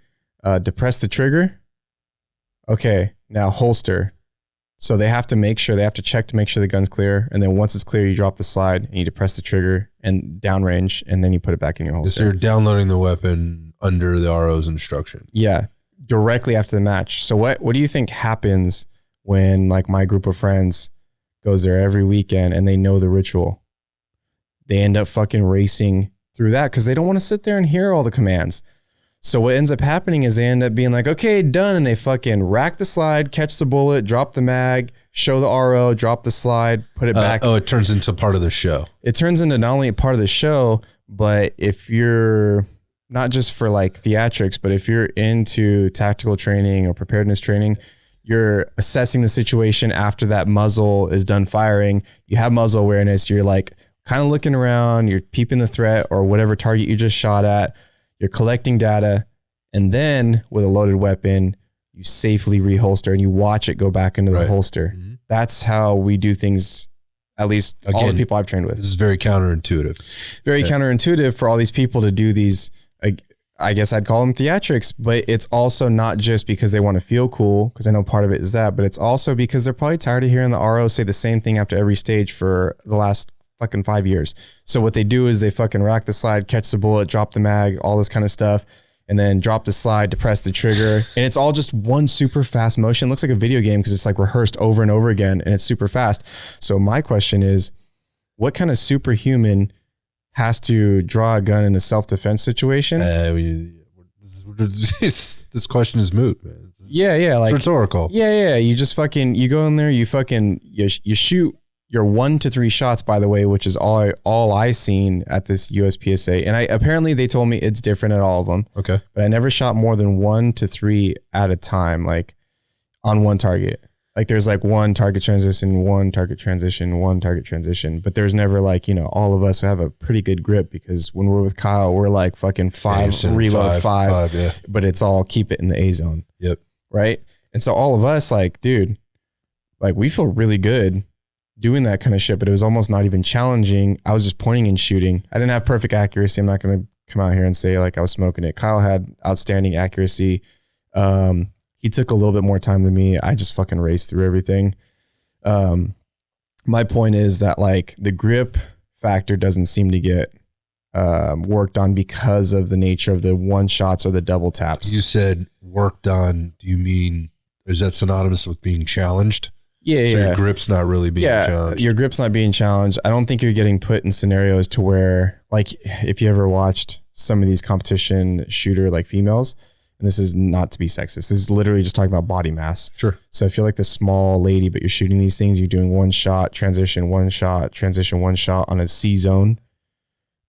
depress the trigger. Okay, now holster. So they have to check to make sure the gun's clear. And then once it's clear, you drop the slide and you depress the trigger and downrange, and then you put it back in your holster.
So you're downloading the weapon under the RO's instruction.
Yeah, directly after the match. So what do you think happens when like my group of friends goes there every weekend and they know the ritual? They end up fucking racing through that because they don't want to sit there and hear all the commands. So what ends up happening is they end up being like, okay, done. And they fucking rack the slide, catch the bullet, drop the mag, show the RO, drop the slide, put it back.
Oh, it turns into part of the show.
It turns into not only a part of the show, but if you're not just for like theatrics, but if you're into tactical training or preparedness training, you're assessing the situation after that muzzle is done firing. You have muzzle awareness. You're like kind of looking around, you're peeping the threat or whatever target you just shot at. You're collecting data, and then with a loaded weapon, you safely reholster and you watch it go back into the holster. Mm-hmm. That's how we do things, at least again, all the people I've trained with.
This is very counterintuitive.
Very counterintuitive for all these people to do these, I guess I'd call them theatrics, but it's also not just because they want to feel cool, because I know part of it is that, but it's also because they're probably tired of hearing the RO say the same thing after every stage for the last fucking 5 years. So what they do is they fucking rack the slide, catch the bullet, drop the mag, all this kind of stuff, and then drop the slide, depress the trigger. And it's all just one super fast motion. It looks like a video game because it's like rehearsed over and over again and it's super fast. So my question is, what kind of superhuman has to draw a gun in a self-defense situation?
This question is moot, man.
Yeah. Like,
it's rhetorical.
Yeah. You just fucking, you go in there, you shoot your 1 to 3 shots, by the way, which is all I seen at this USPSA. And apparently they told me it's different at all of them. Okay. But I never shot more than 1 to 3 at a time, like on one target. Like there's like one target transition, one target transition, one target transition. But there's never like, all of us have a pretty good grip because when we're with Kyle, we're like fucking 5, reload 5, yeah. But it's all keep it in the A zone.
Yep.
Right. And so all of us like, dude, like we feel really good doing that kind of shit, but it was almost not even challenging. I was just pointing and shooting. I didn't have perfect accuracy. I'm not going to come out here and say like I was smoking it. Kyle had outstanding accuracy. He took a little bit more time than me. I just fucking raced through everything. My point is that like the grip factor doesn't seem to get worked on because of the nature of the one shots or the double taps.
You said worked on. Do you mean, is that synonymous with being challenged?
Yeah,
so your grip's not really being challenged.
Your grip's not being challenged. I don't think you're getting put in scenarios to where, like, if you ever watched some of these competition shooter like females, and this is not to be sexist, this is literally just talking about body mass.
Sure.
So if you're like the small lady, but you're shooting these things, you're doing one shot, transition, one shot, transition, one shot on a C zone,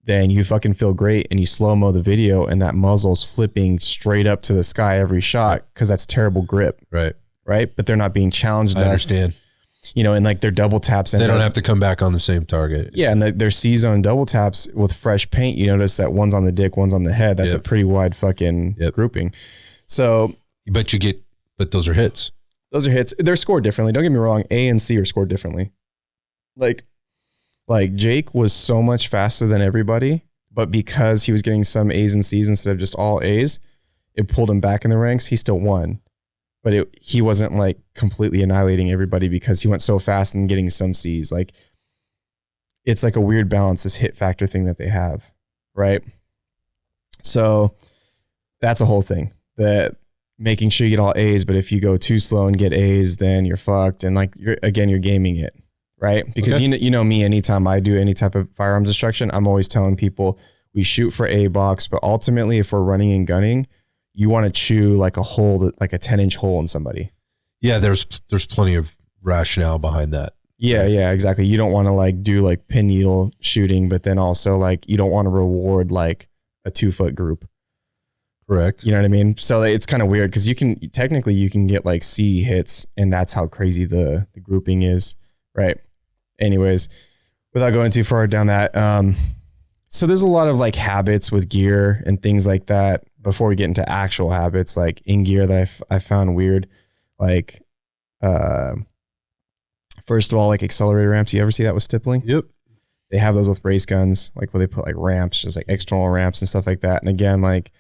then you fucking feel great and you slow-mo the video and that muzzle's flipping straight up to the sky every shot because that's terrible grip.
Right.
Right. But they're not being challenged.
I understand.
and like their double taps.
They don't have to come back on the same target.
Yeah. And their C-zone double taps with fresh paint, you notice that one's on the dick, one's on the head. That's a pretty wide fucking grouping. So.
But those are hits.
Those are hits. They're scored differently. Don't get me wrong. A and C are scored differently. Like Jake was so much faster than everybody, but because he was getting some A's and C's instead of just all A's, it pulled him back in the ranks. He still won, but he wasn't like completely annihilating everybody because he went so fast and getting some C's. Like it's like a weird balance, this hit factor thing that they have. Right. So that's a whole thing, that making sure you get all A's, but if you go too slow and get A's, then you're fucked. And like, you're gaming it. Right. Because you know me, anytime I do any type of firearms instruction, I'm always telling people we shoot for A box, but ultimately if we're running and gunning, you want to chew like a hole, like a 10-inch hole in somebody.
Yeah. There's plenty of rationale behind that.
Yeah. Right? Yeah, exactly. You don't want to like do like pin needle shooting, but then also like, you don't want to reward like a 2-foot group.
Correct.
You know what I mean? So it's kind of weird because you can get like C hits, and that's how crazy the grouping is. Right. Anyways, without going too far down that, so there's a lot of like habits with gear and things like that before we get into actual habits, like in gear that I found weird. Like, first of all, like accelerator ramps. You ever see that with stippling?
Yep.
They have those with race guns, like where they put like ramps, just like external ramps and stuff like that. And again, like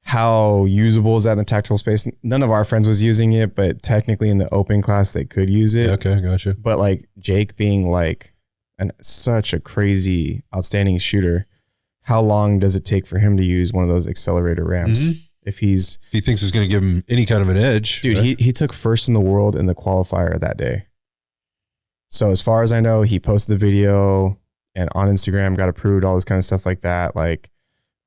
how usable is that in the tactical space? None of our friends was using it, but technically in the open class, they could use it.
Yeah, okay, gotcha.
But like Jake being like such a crazy, outstanding shooter, how long does it take for him to use one of those accelerator ramps? Mm-hmm. If he
thinks it's going to give him any kind of an edge.
Dude, right? he took first in the world in the qualifier that day. So as far as I know, he posted the video and on Instagram got approved, all this kind of stuff like that. Like,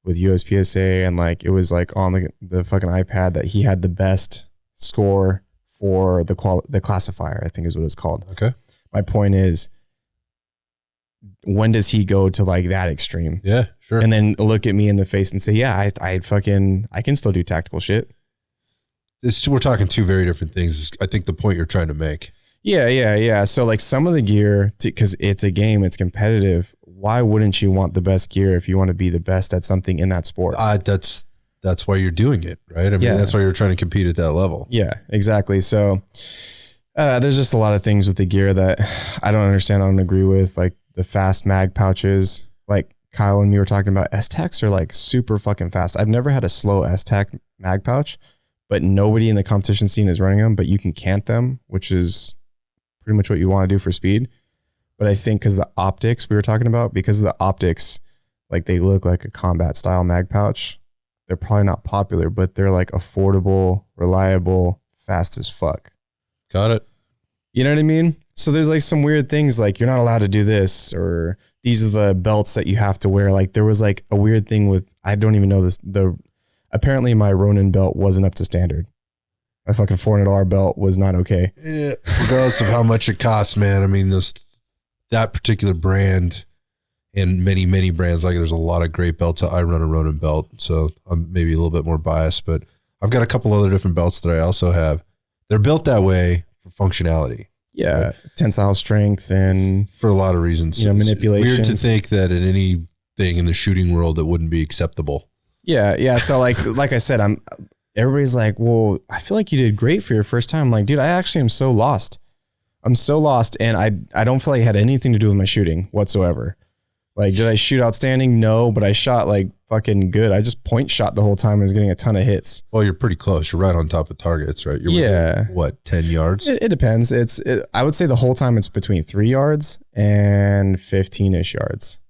with USPSA, and like it was like on the fucking iPad that he had the best score for the classifier, I think is what it's called.
Okay.
My point is, when does he go to like that extreme?
Yeah, sure.
And then look at me in the face and say, yeah, I can still do tactical shit.
We're talking two very different things. I think the point you're trying to make.
Yeah. So like some of the gear, because it's a game, it's competitive. Why wouldn't you want the best gear if you want to be the best at something in that sport?
That's why you're doing it, right? I mean, that's why you're trying to compete at that level.
Yeah, exactly. So there's just a lot of things with the gear that I don't understand. I don't agree with, like the fast mag pouches. Like Kyle and me were talking about, S-Tacs are like super fucking fast. I've never had a slow S-Tac mag pouch, but nobody in the competition scene is running them, but you can cant them, which is pretty much what you want to do for speed. But I think because the optics we were talking about, because of the optics, like they look like a combat style mag pouch, they're probably not popular, but they're like affordable, reliable, fast as fuck.
Got it.
You know what I mean? So there's like some weird things like you're not allowed to do this, or these are the belts that you have to wear. Like there was like a weird thing with, I don't even know this. Apparently my Ronin belt wasn't up to standard. My fucking $400 belt was not okay.
Yeah, regardless of how much it costs, man. I mean, that particular brand and many, many brands, like there's a lot of great belts. I run a Ronin belt, so I'm maybe a little bit more biased, but I've got a couple other different belts that I also have. They're built that way for functionality.
Yeah, right? Tensile strength and
for a lot of reasons.
Manipulation.
Weird to think that in anything in the shooting world that wouldn't be acceptable.
Yeah. So like I said, everybody's like, well, I feel like you did great for your first time. I'm like, dude, I actually am so lost. I'm so lost, and I don't feel like it had anything to do with my shooting whatsoever. Like, did I shoot outstanding? No, but I shot like fucking good. I just point shot the whole time and was getting a ton of hits.
Well, you're pretty close. You're right on top of targets, right? You're within, what, 10 yards?
It depends. I would say the whole time it's between 3 yards and 15-ish yards.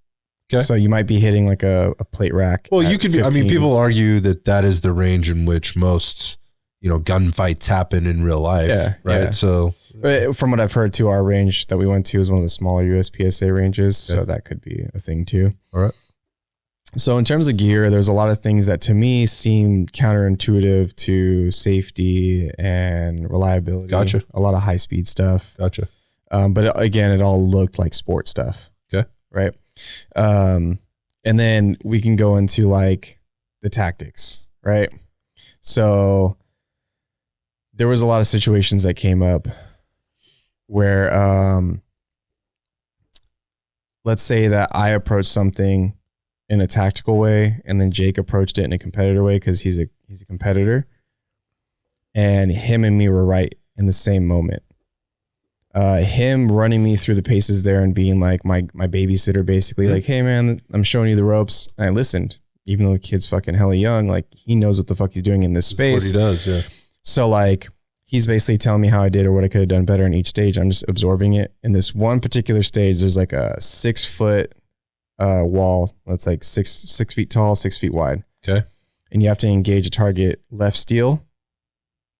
Okay. So you might be hitting like a plate rack. Well, you could be. 15.
I mean, people argue that is the range in which most, gunfights happen in real life. Yeah. Right. Yeah. So
from what I've heard too, our range that we went to is one of the smaller USPSA ranges. Okay. So that could be a thing too.
All right.
So in terms of gear, there's a lot of things that to me seem counterintuitive to safety and reliability.
Gotcha.
A lot of high speed stuff.
Gotcha.
But again, it all looked like sport stuff.
Okay.
Right. And then we can go into like the tactics, right? So there was a lot of situations that came up where let's say that I approach something in a tactical way and then Jake approached it in a competitor way because he's a competitor, and him and me were right in the same moment. Him running me through the paces there and being like my babysitter, basically, like, hey man, I'm showing you the ropes. And I listened, even though the kid's fucking hella young, like he knows what the fuck he's doing in this space.
What he does, yeah.
So like he's basically telling me how I did or what I could have done better in each stage. I'm just absorbing it. In this one particular stage, there's like a 6 foot wall that's like six feet tall, 6 feet wide.
Okay.
And you have to engage a target left steel,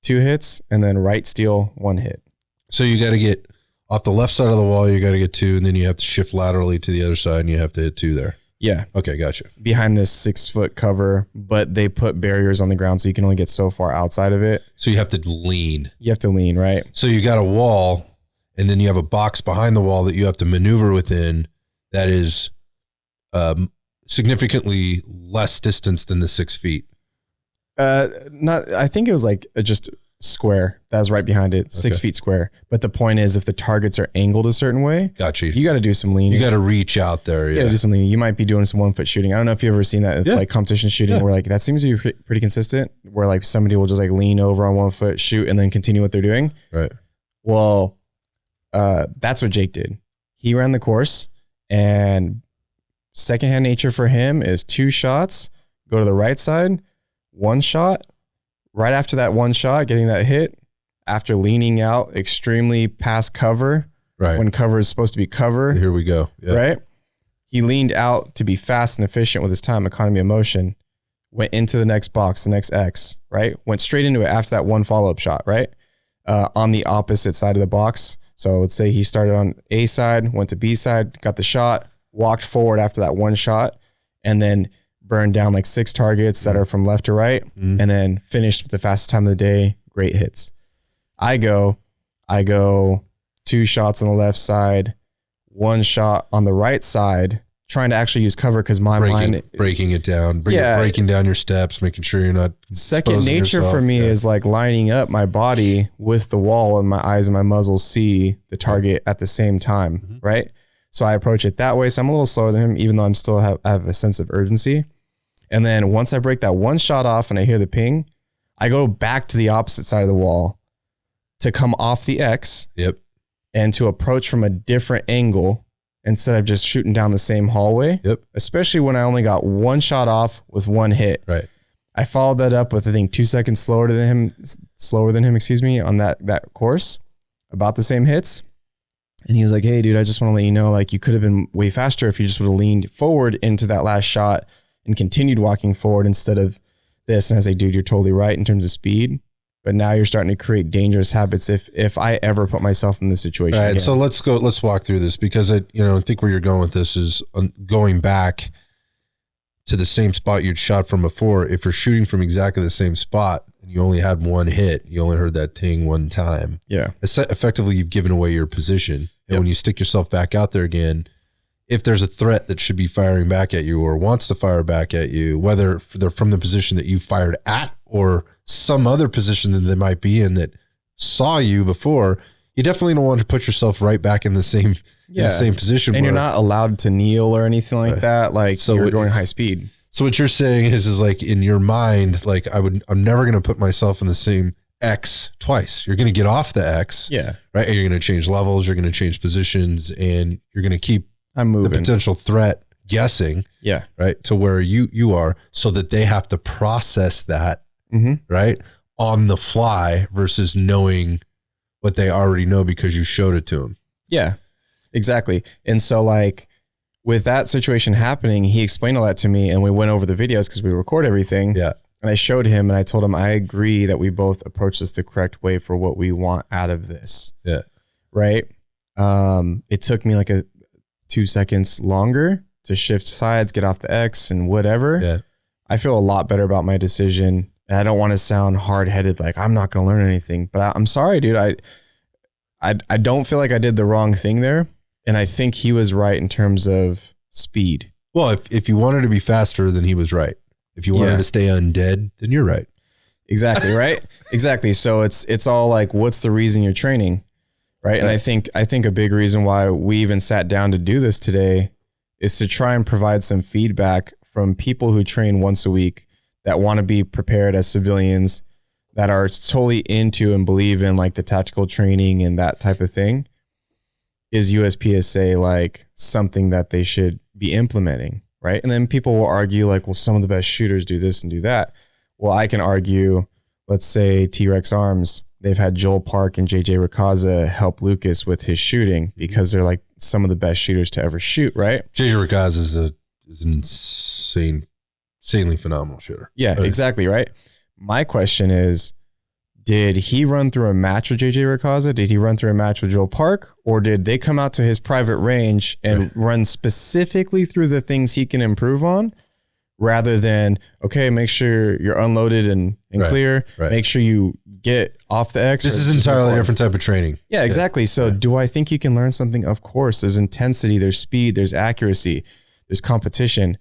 2 hits, and then right steel, 1 hit.
So you got to get off the left side of the wall, you got to get 2, and then you have to shift laterally to the other side, and you have to hit 2 there.
Yeah.
Okay, gotcha.
Behind this 6 foot cover, but they put barriers on the ground so you can only get so far outside of it.
So you have to lean.
You have to lean, right?
So you got a wall, and then you have a box behind the wall that you have to maneuver within that is significantly less distance than the 6 feet.
I think it was like just square that was right behind it, 6 feet square. But the point is, if the targets are angled a certain way,
got you
got to do some leaning.
You got to reach out there.
You got to do some leaning. You might be doing some 1 foot shooting. I don't know if you've ever seen that with like competition shooting where like that seems to be pretty consistent, where like somebody will just like lean over on 1 foot, shoot, and then continue what they're doing.
Right.
Well, that's what Jake did. He ran the course, and secondhand nature for him is 2 shots, go to the right side, 1 shot. Right after that 1 shot, getting that hit, after leaning out extremely past cover,
right,
when cover is supposed to be cover.
Here we go. Yep.
Right? He leaned out to be fast and efficient with his time, economy of motion, went into the next box, the next X, right? Went straight into it after that 1 follow-up shot, right? On the opposite side of the box. So let's say he started on A side, went to B side, got the shot, walked forward after that 1 shot, and then burned down like 6 targets that are from left to right, and then finished with the fastest time of the day. Great hits. I go 2 shots on the left side, 1 shot on the right side, trying to actually use cover because my mind
breaking it down, breaking down your steps, making sure you're not
second nature yourself. For me is like lining up my body with the wall, and my eyes and my muzzle see the target at the same time, right? So I approach it that way. So I'm a little slower than him, even though I'm still have a sense of urgency. And then once I break that 1 shot off and I hear the ping, I go back to the opposite side of the wall to come off the X.
Yep.
And to approach from a different angle instead of just shooting down the same hallway.
Yep.
Especially when I only got 1 shot off with 1 hit.
Right.
I followed that up with, I think, 2 seconds slower than him, on that course, about the same hits. And he was like, hey dude, I just want to let you know, like, you could have been way faster if you just would have leaned forward into that last shot and continued walking forward instead of this. And I was like, dude, you're totally right in terms of speed, but now you're starting to create dangerous habits if I ever put myself in this situation.
Right.
Again.
So let's walk through this, because I think where you're going with this is going back to the same spot you'd shot from before. If you're shooting from exactly the same spot and you only had 1 hit, you only heard that ting 1 time.
Yeah.
Effectively, you've given away your position. And when you stick yourself back out there again, if there's a threat that should be firing back at you or wants to fire back at you, whether they're from the position that you fired at or some other position that they might be in that saw you before, you definitely don't want to put yourself right back in the same position.
And you're not allowed to kneel or anything like that. Like, so you're going high speed.
So what you're saying is like in your mind, like I'm never going to put myself in the same X twice. You're going to get off the X.
Yeah.
Right. And you're going to change levels. You're going to change positions, and you're going to keep the potential threat guessing.
Yeah.
Right. To where you are, so that they have to process that right on the fly versus knowing what they already know because you showed it to them.
Yeah, exactly. And so like with that situation happening, he explained all that to me, and we went over the videos because we record everything.
Yeah. And
I showed him and I told him, I agree that we both approach this the correct way for what we want out of this.
Yeah.
Right. It took me like 2 seconds longer to shift sides, get off the X and whatever.
Yeah.
I feel a lot better about my decision. And I don't want to sound hard-headed, like I'm not going to learn anything, but I'm sorry, dude. I don't feel like I did the wrong thing there. And I think he was right in terms of speed.
Well, if you wanted to be faster, then he was right. If you wanted to stay undead, then you're right.
Exactly. Right. Exactly. So it's all like, what's the reason you're training? Right. And I think a big reason why we even sat down to do this today is to try and provide some feedback from people who train once a week that want to be prepared as civilians, that are totally into and believe in like the tactical training and that type of thing. Is USPSA like something that they should be implementing? Right. And then people will argue like, well, some of the best shooters do this and do that. Well, I can argue, let's say T-Rex Arms, they've had Joel Park and JJ Rakaza help Lucas with his shooting because they're like some of the best shooters to ever shoot, right?
JJ Rakaza is an insanely phenomenal shooter.
Yeah, exactly, right? My question is, did he run through a match with JJ Rakaza? Did he run through a match with Joel Park? Or did they come out to his private range and run specifically through the things he can improve on? Rather than, okay, make sure you're unloaded and clear. Right. Make sure you get off the X.
This is entirely different type of training.
Yeah, exactly. So do I think you can learn something? Of course. There's intensity, there's speed, there's accuracy, there's competition.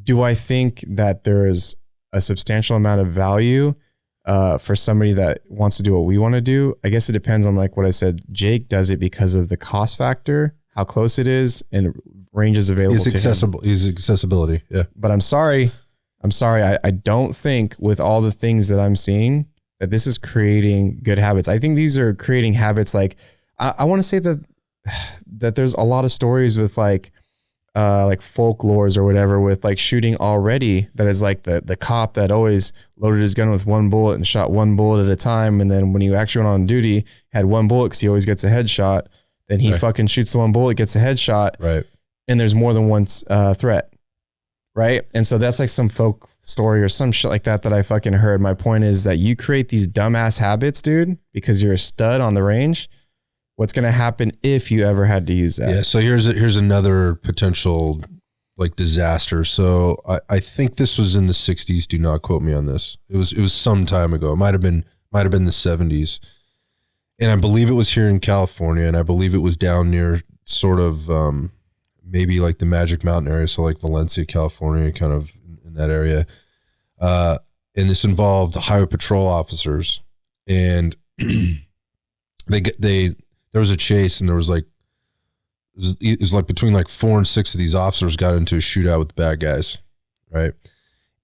Do I think that there's a substantial amount of value for somebody that wants to do what we want to do? I guess it depends on like what I said. Jake does it because of the cost factor, how close it is, and ranges available to him.
His accessibility. Yeah.
But I'm sorry. I don't think with all the things that I'm seeing that this is creating good habits. I think these are creating habits. Like I want to say that there's a lot of stories with like folklores or whatever with like shooting already. That is like the cop that always loaded his gun with one bullet and shot one bullet at a time. And then when he actually went on duty, had one bullet because he always gets a headshot. Then he fucking shoots the one bullet, gets a headshot.
Right.
And there's more than one threat, right? And so that's like some folk story or some shit like that I fucking heard. My point is that you create these dumbass habits, dude, because you're a stud on the range. What's going to happen if you ever had to use that?
Yeah, so here's another potential like disaster. So I think this was in the 60s. Do not quote me on this. It was some time ago. It might have been the 70s. And I believe it was here in California, and I believe it was down near sort of maybe like the Magic Mountain area, so like Valencia, California, kind of in that area. And this involved highway patrol officers, and there was a chase, and there was like it was like between like 4 and 6 of these officers got into a shootout with the bad guys, right?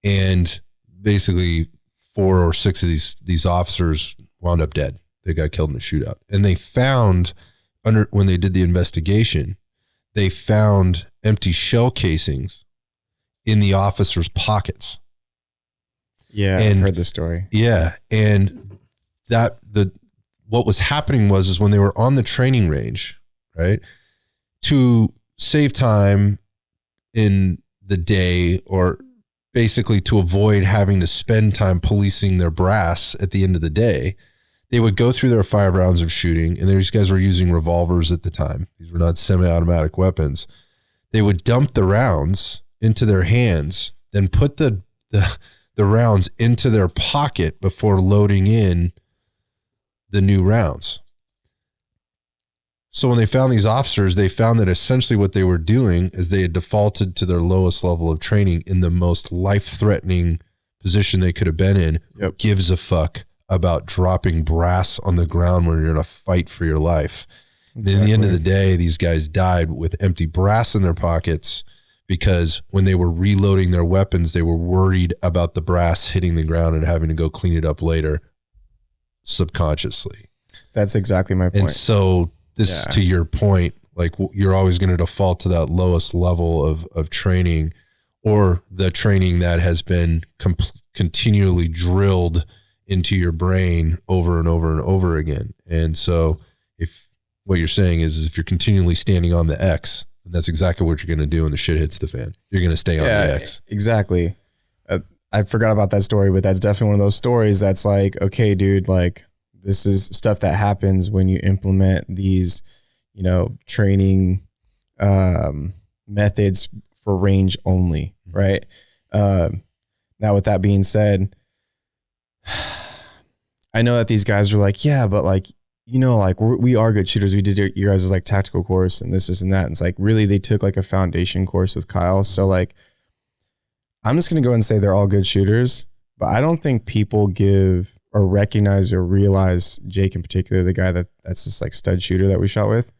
And basically 4 or 6 of these officers wound up dead. They got killed in a shootout, and they found when they did the investigation, they found empty shell casings in the officers' pockets.
Yeah, I've heard the story.
Yeah, and what was happening was when they were on the training range, right, to save time in the day, or basically to avoid having to spend time policing their brass at the end of the day, they would go through their 5 rounds of shooting, and these guys were using revolvers at the time. These were not semi-automatic weapons. They would dump the rounds into their hands, then put the rounds into their pocket before loading in the new rounds. So when they found these officers, they found that essentially what they were doing is they had defaulted to their lowest level of training in the most life-threatening position they could have been in.
Yep.
Gives a fuck about dropping brass on the ground when you're in a fight for your life. Exactly. And at the end of the day, these guys died with empty brass in their pockets because when they were reloading their weapons, they were worried about the brass hitting the ground and having to go clean it up later subconsciously.
That's exactly my point.
And so this, to your point, like you're always going to default to that lowest level of training, or the training that has been continually drilled into your brain over and over and over again. And so if what you're saying is if you're continually standing on the X, then that's exactly what you're going to do when the shit hits the fan. You're going to stay on the X.
Exactly. I forgot about that story, but that's definitely one of those stories that's like, okay, dude, like this is stuff that happens when you implement these, training methods for range only, right? Now with that being said, I know that these guys are like, yeah, but like, we are good shooters. We did your guys' like tactical course and this and that. And it's like, really, they took like a foundation course with Kyle. So like, I'm just going to go and say they're all good shooters, but I don't think people or recognize or realize Jake in particular, the guy that's this like stud shooter that we shot with.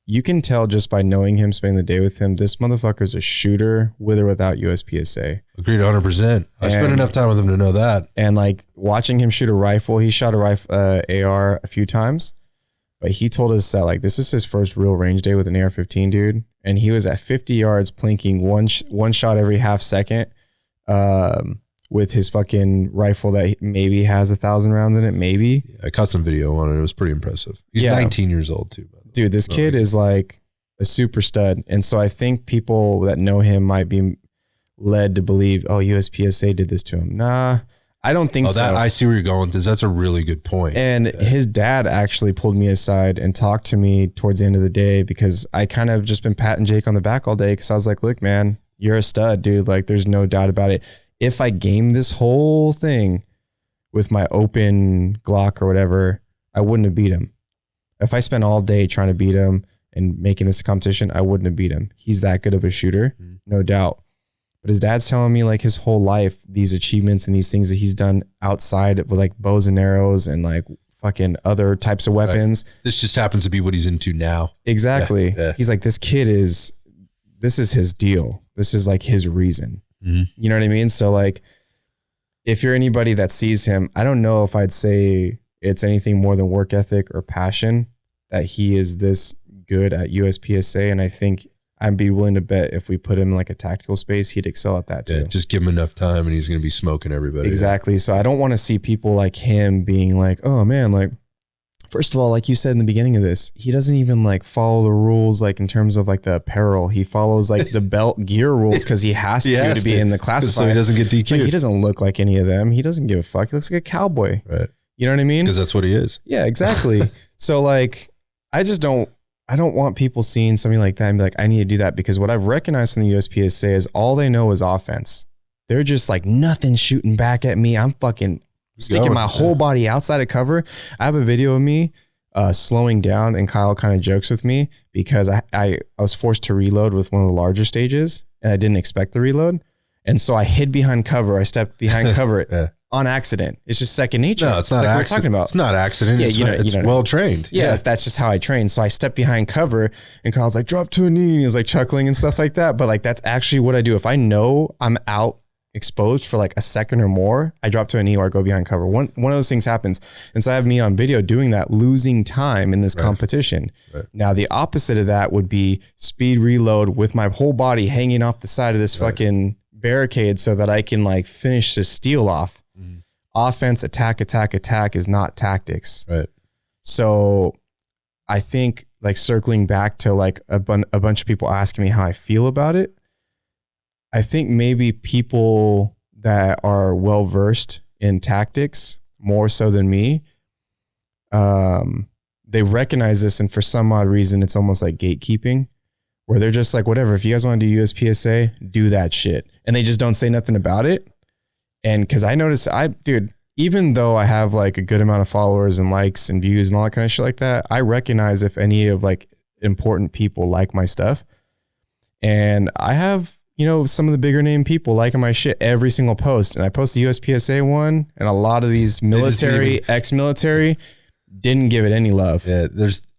You can tell just by knowing him, spending the day with him, this motherfucker's a shooter with or without USPSA.
Agreed 100%. I spent enough time with him to know that.
And like watching him shoot a rifle, he shot a rifle AR a few times, but he told us that like this is his first real range day with an AR-15, dude. And he was at 50 yards plinking one shot every half second with his fucking rifle that maybe has 1,000 rounds in it, maybe.
Yeah, I caught some video on it. It was pretty impressive. He's 19 years old too.
Dude, this kid is like a super stud. And so I think people that know him might be led to believe, oh, USPSA did this to him. Nah, I don't think so.
I see where you're going with this. That's a really good point.
And his dad actually pulled me aside and talked to me towards the end of the day because I kind of just been patting Jake on the back all day because I was like, look, man, you're a stud, dude. Like, there's no doubt about it. If I game this whole thing with my open Glock or whatever, I wouldn't have beat him. If I spent all day trying to beat him and making this a competition, I wouldn't have beat him. He's that good of a shooter, no doubt. But his dad's telling me like his whole life, these achievements and these things that he's done outside with like bows and arrows and like fucking other types of weapons.
Right. This just happens to be what he's into now.
Exactly. Yeah. He's like, this is his deal. This is like his reason. Mm-hmm. You know what I mean? So like, if you're anybody that sees him, I don't know if I'd say it's anything more than work ethic or passion that he is this good at USPSA. And I think I'd be willing to bet if we put him in like a tactical space, he'd excel at that too. Yeah,
just give him enough time and he's going to be smoking everybody.
Exactly. So I don't want to see people like him being like, oh man, like, first of all, like you said in the beginning of this, he doesn't even like follow the rules, like in terms of like the apparel. He follows like the belt gear rules because he has to be in the classified.
So he doesn't get DQ'd.
Like, he doesn't look like any of them. He doesn't give a fuck. He looks like a cowboy.
Right.
You know what I mean?
Because that's what he is.
Yeah, exactly. So like, I don't want people seeing something like that and be like, I need to do that, because what I've recognized from the USPSA is all they know is offense. They're just like, nothing shooting back at me. I'm fucking sticking my whole body outside of cover. I have a video of me slowing down, and Kyle kind of jokes with me because I was forced to reload with one of the larger stages and I didn't expect the reload. And so I hid behind cover. I stepped behind cover. Yeah. On accident. It's just second nature.
No, it's not
like
accident.
We're talking about.
It's not accident. Yeah, it's well trained.
Yeah, that's just how I train. So I stepped behind cover, and Kyle's like, drop to a knee, and he was like chuckling and stuff like that. But like, that's actually what I do. If I know I'm out exposed for like a second or more, I drop to a knee or I go behind cover. One of those things happens. And so I have me on video doing that, losing time in this competition. Right. Now the opposite of that would be speed reload with my whole body hanging off the side of this fucking barricade so that I can like finish this steal off. Offense, attack is not tactics.
Right.
So I think like circling back to like a bunch of people asking me how I feel about it. I think maybe people that are well-versed in tactics more so than me, they recognize this. And for some odd reason, it's almost like gatekeeping, where they're just like, whatever, if you guys want to do USPSA, do that shit. And they just don't say nothing about it. And cause I noticed, dude, even though I have like a good amount of followers and likes and views and all that kind of shit like that, I recognize if any of like important people like my stuff. And I have, some of the bigger name people liking my shit every single post. And I post the USPSA one, and a lot of these military, ex-military didn't give it any love.
Yeah.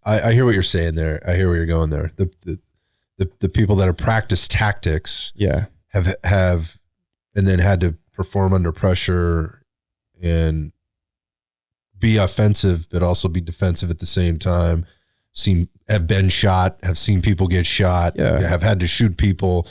I hear what you're saying there. I hear where you're going there. The people that have practiced tactics have and then had to perform under pressure and be offensive, but also be defensive at the same time. Have been shot, have seen people get shot, have had to shoot people,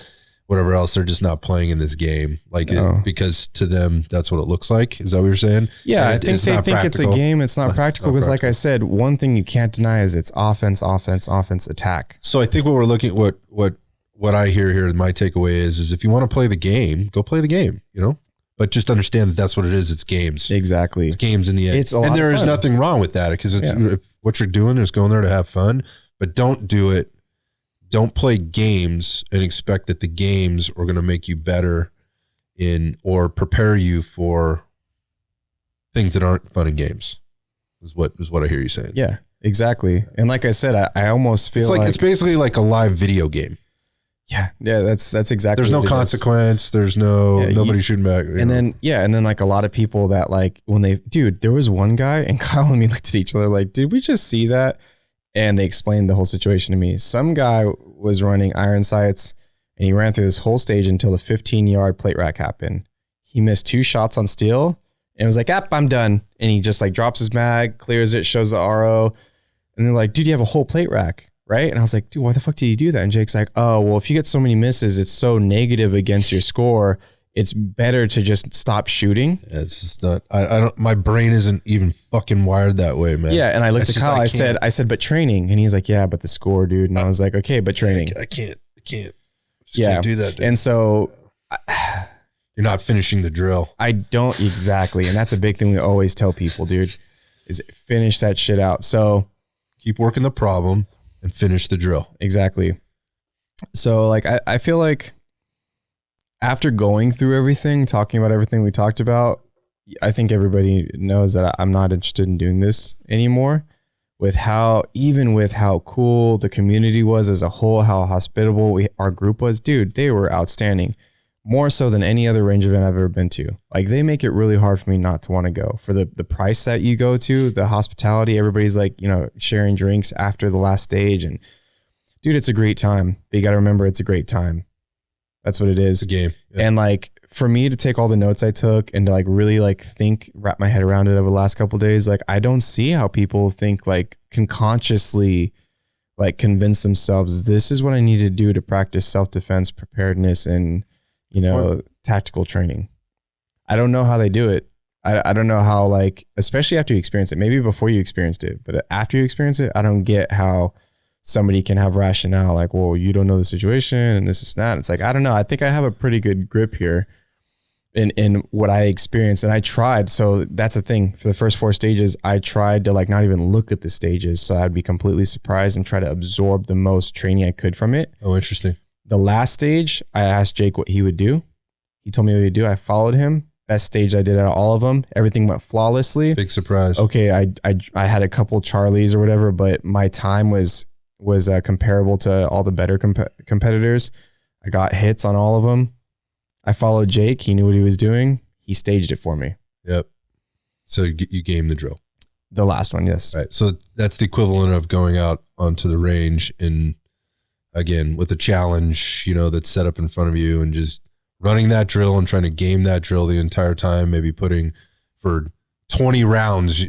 whatever else. They're just not playing in this game. Because to them, that's what it looks like. Is that what you're saying?
Yeah, I think they think it's a game. It's not practical because like I said, one thing you can't deny is it's offense, attack.
So I think what we're looking at, what I hear here, my takeaway is if you want to play the game, go play the game, but just understand that that's what it is. It's games.
Exactly.
It's games in the end.
And
there is nothing wrong with that, because if what you're doing is going there to have fun, but don't do it. Don't play games and expect that the games are going to make you better or prepare you for things that aren't fun in games is what I hear you saying.
Yeah, exactly. And like I said, I almost feel
it's basically like a live video game.
Yeah. That's exactly.
There's no consequence. There's nobody shooting back.
And then like a lot of people that like when there was one guy and Kyle and me looked at each other like, did we just see that? And they explained the whole situation to me. Some guy was running iron sights and he ran through this whole stage until the 15-yard plate rack happened. He missed 2 shots on steel and was like, I'm done. And he just like drops his mag, clears it, shows the RO. And they're like, dude, you have a whole plate rack, right? And I was like, dude, why the fuck did you do that? And Jake's like, oh, well, if you get so many misses, it's so negative against your score. It's better to just stop shooting.
It's just not, I don't, my brain isn't even fucking wired that way, man.
Yeah. And I looked at Kyle, I said, but training. And he's like, yeah, but the score, dude. And I was like, okay, but training.
I can't do that, dude.
And so
you're not finishing the drill.
I don't exactly. And that's a big thing we always tell people, dude, is finish that shit out. So
keep working the problem and finish the drill.
Exactly. So like, I feel like after going through everything, talking about everything we talked about, I think everybody knows that I'm not interested in doing this anymore. With how cool the community was as a whole, how hospitable our group was, dude, they were outstanding. More so than any other range event I've ever been to. Like they make it really hard for me not to want to go for the price that you go to, the hospitality. Everybody's like, sharing drinks after the last stage. And dude, it's a great time. But you got to remember it's a great time. That's what it is.
It's a game. Yeah.
And like for me to take all the notes I took and to like really like wrap my head around it over the last couple of days, like I don't see how people think like can consciously like convince themselves this is what I need to do to practice self-defense, preparedness, and tactical training. I don't know how they do it. I don't know how, like, especially after you experience it, maybe before you experienced it, but after you experience it, I don't get how somebody can have rationale like, well, you don't know the situation and this is that. It's like, I don't know. I think I have a pretty good grip here in what I experienced. And I tried. So that's the thing for the first 4 stages, I tried to like not even look at the stages. So I'd be completely surprised and try to absorb the most training I could from it.
Oh, interesting.
The last stage, I asked Jake what he would do. He told me what he'd do. I followed him. Best stage I did out of all of them. Everything went flawlessly.
Big surprise.
Okay, I had a couple Charlies or whatever, but my time was comparable to all the better competitors. I got hits on all of them. I followed Jake. He knew what he was doing. He staged it for me.
Yep. So you game the drill.
The last one, yes.
Right. So that's the equivalent of going out onto the range and again with a challenge, that's set up in front of you and just running that drill and trying to game that drill the entire time. Maybe putting for 20 rounds.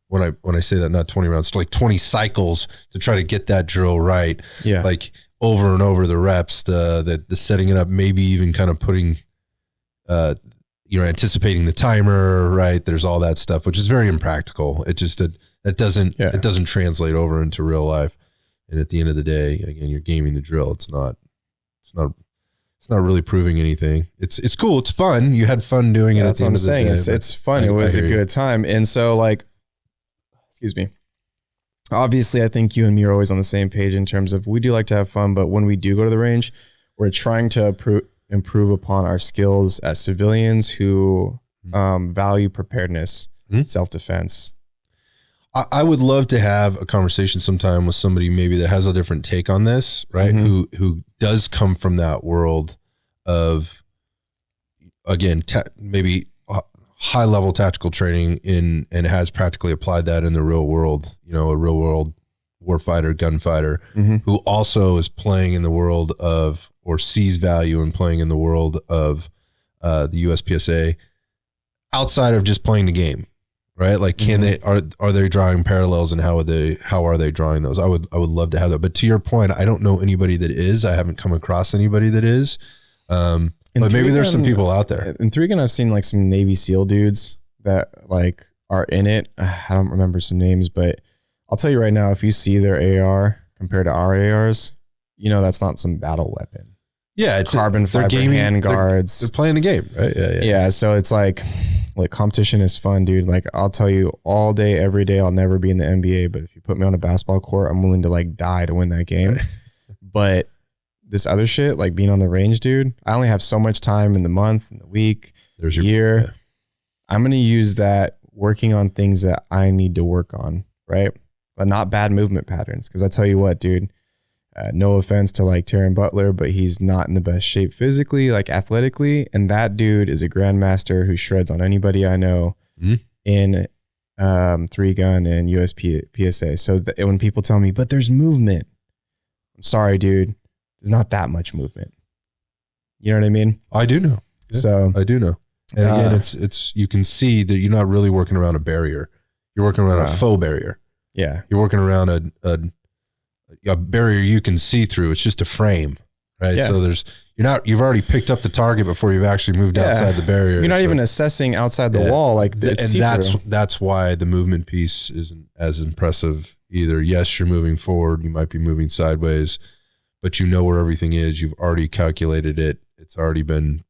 When I say that, not 20 rounds, like 20 cycles to try to get that drill right.
Yeah.
Like over and over the reps, the setting it up, maybe even kind of putting, anticipating the timer, right? There's all that stuff, which is very impractical. It just, it doesn't translate over into real life. And at the end of the day, again, you're gaming the drill. It's not really proving anything. It's cool. It's fun. You had fun doing it.
That's what I'm saying. It's fun. It was a good time. And so like, excuse me. Obviously, I think you and me are always on the same page in terms of we do like to have fun, but when we do go to the range, we're trying to improve upon our skills as civilians who value preparedness, self-defense.
I would love to have a conversation sometime with somebody maybe that has a different take on this, right? Mm-hmm. Who does come from that world of, again, maybe high level tactical training and has practically applied that in the real world, a real world warfighter, gunfighter, who also is playing in the world of, or sees value in playing in the world of the USPSA outside of just playing the game. Right? Like, can they, are they drawing parallels and how are they drawing those? I would love to have that. But to your point, I don't know anybody that is. I haven't come across anybody that is. But maybe there's some people out there.
In Threegan, I've seen like some Navy SEAL dudes that like are in it. I don't remember some names, but I'll tell you right now, if you see their AR compared to our ARs, that's not some battle weapon.
Yeah, it's
carbon fiber hand guards.
They're playing the game, right?
Yeah. So it's like competition is fun, dude. Like I'll tell you all day, every day, I'll never be in the NBA, but if you put me on a basketball court, I'm willing to like die to win that game. Right. But this other shit, like being on the range, dude, I only have so much time in the month, in the week, year. Yeah. I'm going to use that working on things that I need to work on, right? But not bad movement patterns. Because I tell you what, dude, No offense to like Taron Butler, but he's not in the best shape physically, like athletically. And that dude is a grandmaster who shreds on anybody I know in 3-gun and USPSA. So when people tell me, but there's movement, I'm sorry, dude, there's not that much movement. You know what I mean?
I do know. Yeah,
so
I do know. And again, it's you can see that you're not really working around a barrier. You're working around a faux barrier.
Yeah.
You're working around a barrier you can see through. It's just a frame, right?
Yeah.
So you've already picked up the target before you've actually moved outside the barrier.
You're not even assessing outside the wall. Like,
and that's why the movement piece isn't as impressive either. Yes, you're moving forward. You might be moving sideways, but you know where everything is. You've already calculated it. It's already been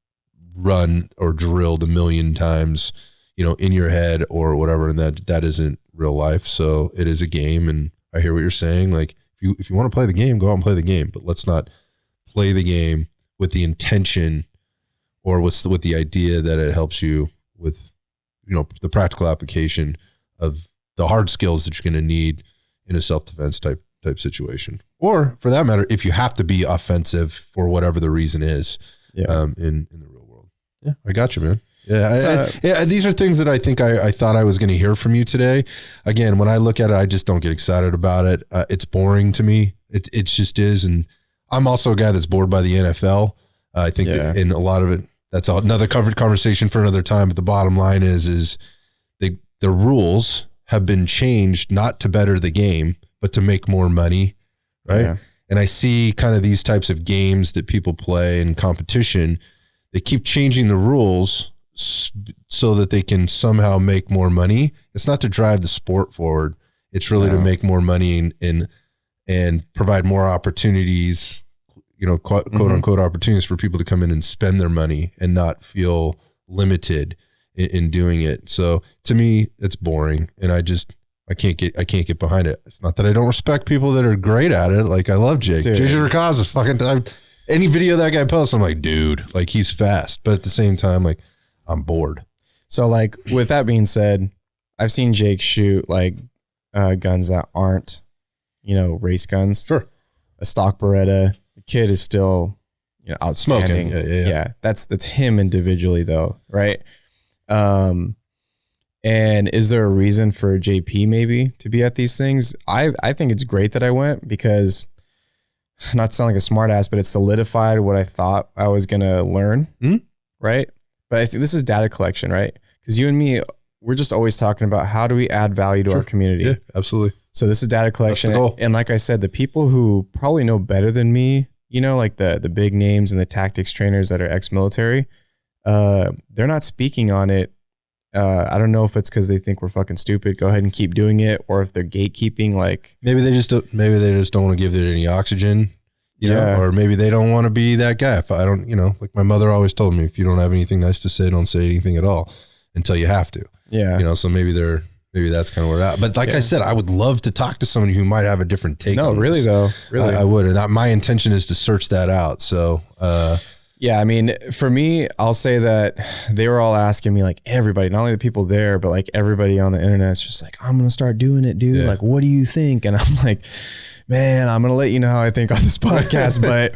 run or drilled a million times, in your head or whatever. And that isn't real life. So it is a game. And I hear what you're saying. Like, if you want to play the game, go out and play the game, but let's not play the game with the intention or with the idea that it helps you with, the practical application of the hard skills that you're going to need in a self-defense type situation. Or for that matter, if you have to be offensive for whatever the reason is, in the real world. Yeah, I got you, man. Yeah, these are things that I think I thought I was going to hear from you today. Again, when I look at it, I just don't get excited about it. It's boring to me. It just is. And I'm also a guy that's bored by the NFL. I think that in a lot of it, that's another covered conversation for another time. But the bottom line is the rules have been changed not to better the game, but to make more money, right? Yeah. And I see kind of these types of games that people play in competition. They keep changing the rules so that they can somehow make more money. It's not to drive the sport forward. It's really to make more money and provide more opportunities, quote unquote opportunities for people to come in and spend their money and not feel limited in doing it. So to me, it's boring, and I can't get behind it. It's not that I don't respect people that are great at it. Like, I love Jake. Jake Rakoza is fucking. Any video that guy posts, I'm like, dude, like, he's fast. But at the same time, like, I'm bored.
So, like, with that being said, I've seen Jake shoot like guns that aren't, race guns.
Sure.
A stock Beretta. The kid is still, outstanding.
Smoking. Yeah.
That's him individually, though, right? And is there a reason for JP maybe to be at these things? I think it's great that I went, because, not to sound like a smart ass, but it solidified what I thought I was going to learn. Right. But I think this is data collection, right? Because you and me, we're just always talking about how do we add value to our community.
Yeah, absolutely.
So this is data collection. And like I said, the people who probably know better than me, like the big names and the tactics trainers that are ex-military, they're not speaking on it. I don't know if it's because they think we're fucking stupid. Go ahead and keep doing it, or if they're gatekeeping. Like, maybe they just don't
want to give it any oxygen, or maybe they don't want to be that guy. If I don't, like my mother always told me, if you don't have anything nice to say, don't say anything at all until you have to.
Yeah.
So maybe that's kind of where we're at. But like I said, I would love to talk to somebody who might have a different take.
No, really though. Really.
I would. And my intention is to search that out. So,
yeah, I mean, for me, I'll say that they were all asking me, like, everybody, not only the people there, but like everybody on the internet is just like, I'm going to start doing it, dude. Yeah. Like, what do you think? And I'm like, man, I'm going to let you know how I think on this podcast. But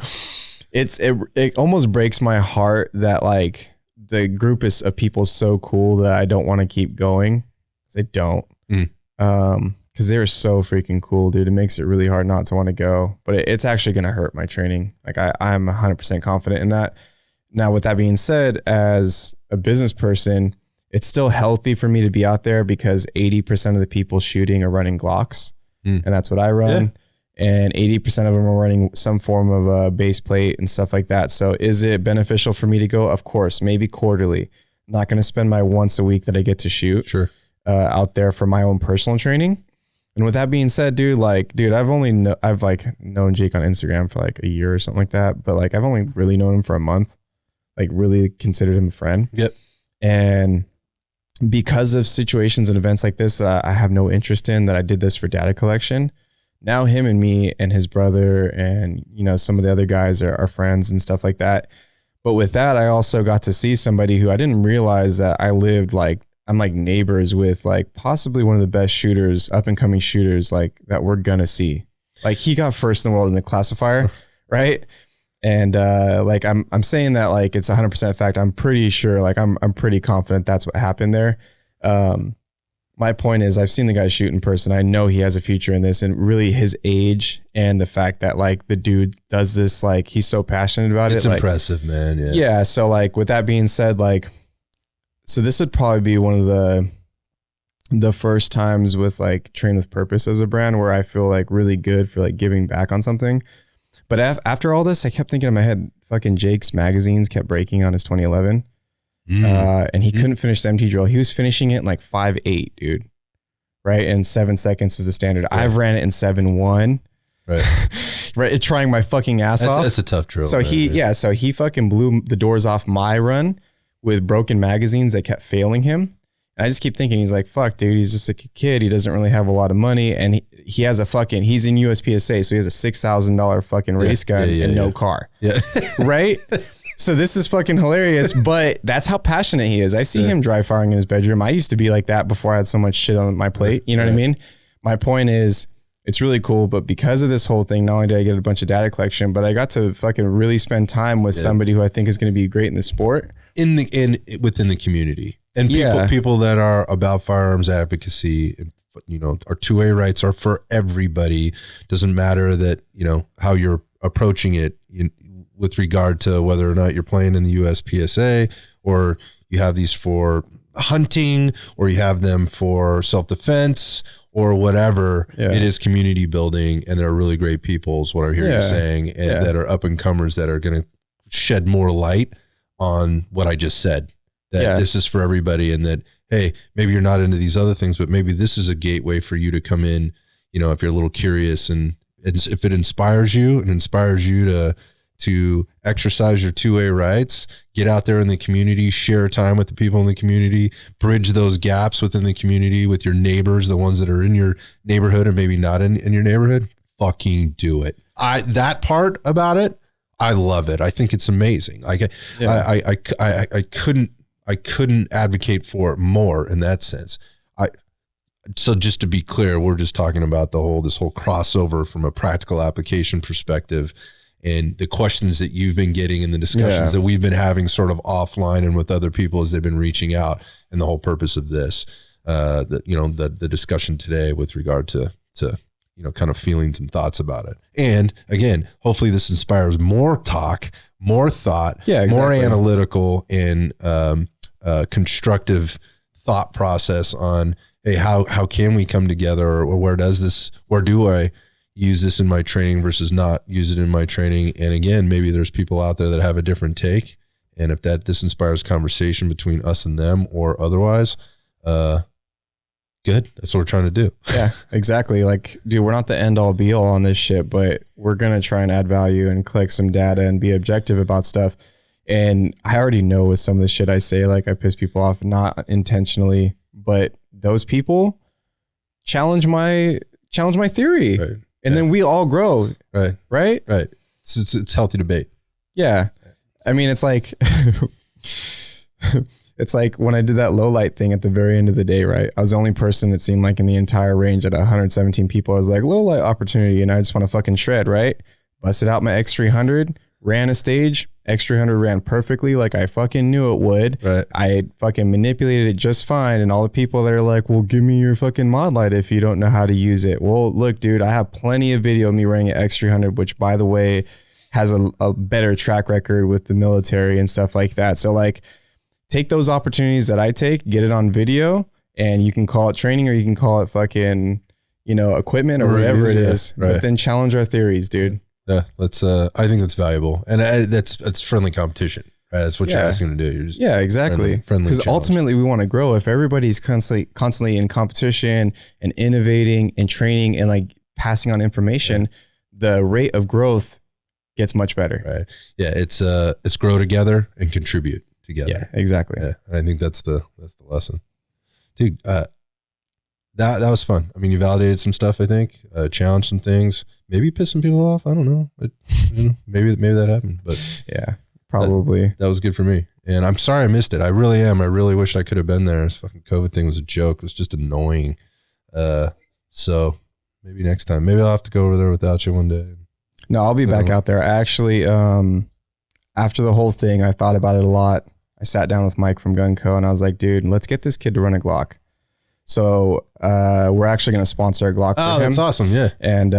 it almost breaks my heart that like the group of people is so cool that I don't want to keep going. I don't. Because they're so freaking cool, dude. It makes it really hard not to want to go, but it's actually going to hurt my training. Like, I'm 100% confident in that. Now, with that being said, as a business person, it's still healthy for me to be out there, because 80% of the people shooting are running Glocks, and that's what I run. Yeah. And 80% of them are running some form of a base plate and stuff like that. So is it beneficial for me to go? Of course, maybe quarterly. I'm not going to spend my once a week that I get to shoot out there for my own personal training. And with that being said, dude, I've known Jake on Instagram for like a year or something like that, but like I've only really known him for a month, like really considered him a friend.
Yep.
And because of situations and events like this, I have no interest in, that I did this for data collection. Now him and me and his brother and, some of the other guys are friends and stuff like that. But with that, I also got to see somebody who I didn't realize that I'm like neighbors with, like possibly one of the best shooters, up and coming shooters, like that we're gonna see. Like he got first in the world in the classifier, right? And like I'm saying that like it's 100% fact. I'm pretty sure, like I'm pretty confident that's what happened there. My point is I've seen the guy shoot in person. I know he has a future in this, and really his age and the fact that like the dude does this, like he's so passionate about it.
It's impressive,
like,
man. Yeah.
Yeah. So like with that being said, like, so this would probably be one of the first times with like Train with Purpose as a brand where I feel like really good for like giving back on something. But after all this, I kept thinking in my head, fucking Jake's magazines kept breaking on his 2011. And he couldn't finish the MT drill. He was finishing it in like 5.8, dude. Right. And 7 seconds is the standard. Right. I've ran it in 7.1. Right. Right. Trying my fucking ass off.
That's a tough drill.
So man, so he fucking blew the doors off my run with broken magazines that kept failing him. And I just keep thinking, he's like, fuck, dude, he's just a kid. He doesn't really have a lot of money. And he has he's in USPSA. So he has a $6,000 fucking race gun and no car. Yeah. Right. So this is fucking hilarious, but that's how passionate he is. I see him dry firing in his bedroom. I used to be like that before I had so much shit on my plate. You know what I mean? My point is, it's really cool, but because of this whole thing, not only did I get a bunch of data collection, but I got to fucking really spend time with somebody who I think is going to be great in the sport.
Within the community. And people that are about firearms advocacy, you know, our 2A rights are for everybody. Doesn't matter that, you know, how you're approaching it with regard to whether or not you're playing in the USPSA or you have these for hunting or you have them for self-defense or whatever. It is community building, and there are really great people is what I hear you saying, and that are up and comers that are going to shed more light on what I just said, that this is for everybody, and that, hey, maybe you're not into these other things, but maybe this is a gateway for you to come in, you know, if you're a little curious, and if it inspires you to exercise your 2A rights, get out there in the community, share time with the people in the community, bridge those gaps within the community with your neighbors, the ones that are in your neighborhood and maybe not in your neighborhood, fucking do it. That part about it, I love it. I think it's amazing. I couldn't advocate for it more in that sense. So just to be clear, we're just talking about this whole crossover from a practical application perspective, and the questions that you've been getting and the discussions that we've been having sort of offline and with other people as they've been reaching out, and the whole purpose of this, the discussion today with regard to you know, kind of feelings and thoughts about it. And again, hopefully this inspires more talk, more thought, more analytical and constructive thought process on, hey, how can we come together, or where do I use this in my training versus not use it in my training? And again, maybe there's people out there that have a different take. And if this inspires conversation between us and them or otherwise, good. That's what we're trying to do.
Yeah, exactly. Like, dude, we're not the end all be all on this shit, but we're going to try and add value and collect some data and be objective about stuff. And I already know with some of the shit I say, like I piss people off, not intentionally, but those people challenge my theory. Right. And then we all grow. Right. Right.
Right. It's healthy debate.
Yeah. I mean, it's like, it's like when I did that low light thing at the very end of the day, right? I was the only person that seemed like in the entire range at 117 people. I was like, low light opportunity. And I just want to fucking shred, right? Busted out my X300, ran a stage. X300 ran perfectly like I fucking knew it would. Right. I fucking manipulated it just fine. And all the people that are like, well, give me your fucking mod light if you don't know how to use it. Well, look, dude, I have plenty of video of me running an X300, which by the way, has a better track record with the military and stuff like that. So like, take those opportunities that I take, get it on video, and you can call it training or you can call it fucking, you know, equipment or whatever it is. Right. But then challenge our theories, dude.
Yeah, I think that's valuable, and that's friendly competition. Right? That's what you're asking to do. You're just
exactly.
Friendly.
Because ultimately, we want to grow. If everybody's constantly in competition and innovating and training and like passing on information, the rate of growth gets much better. Right.
Yeah. It's grow together and contribute together.
Yeah. Exactly.
Yeah. And I think that's the lesson, dude. That was fun. I mean, you validated some stuff, I think, challenged some things, maybe pissed some people off. I don't know. But, maybe that happened, but
yeah, probably.
That was good for me. And I'm sorry I missed it. I really am. I really wish I could have been there. This fucking COVID thing was a joke. It was just annoying. So maybe next time. Maybe I'll have to go over there without you one day.
No, I'll be back out there. Actually, after the whole thing, I thought about it a lot. I sat down with Mike from Gunco and I was like, dude, let's get this kid to run a Glock. So we're actually going to sponsor a Glock for him.
Oh, that's awesome. Yeah.
And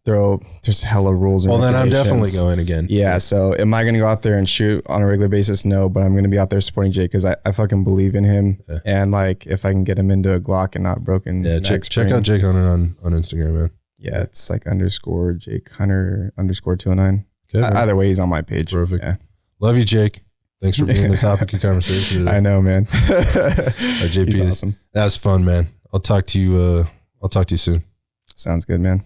there's hella rules.
Well, then I'm definitely going again.
Yeah. So am I going to go out there and shoot on a regular basis? No, but I'm going to be out there supporting Jake because I fucking believe in him. Yeah. And like, if I can get him into a Glock and not broken.
Yeah. Check out Jake Hunter on Instagram, man.
Yeah. It's like _Jake Hunter _209.
Okay,
either way, he's on my page.
Perfect.
Yeah.
Love you, Jake. Thanks for being the topic of conversation today.
I know, man.
JP,
he's awesome.
That was fun, man. I'll talk to you soon.
Sounds good, man.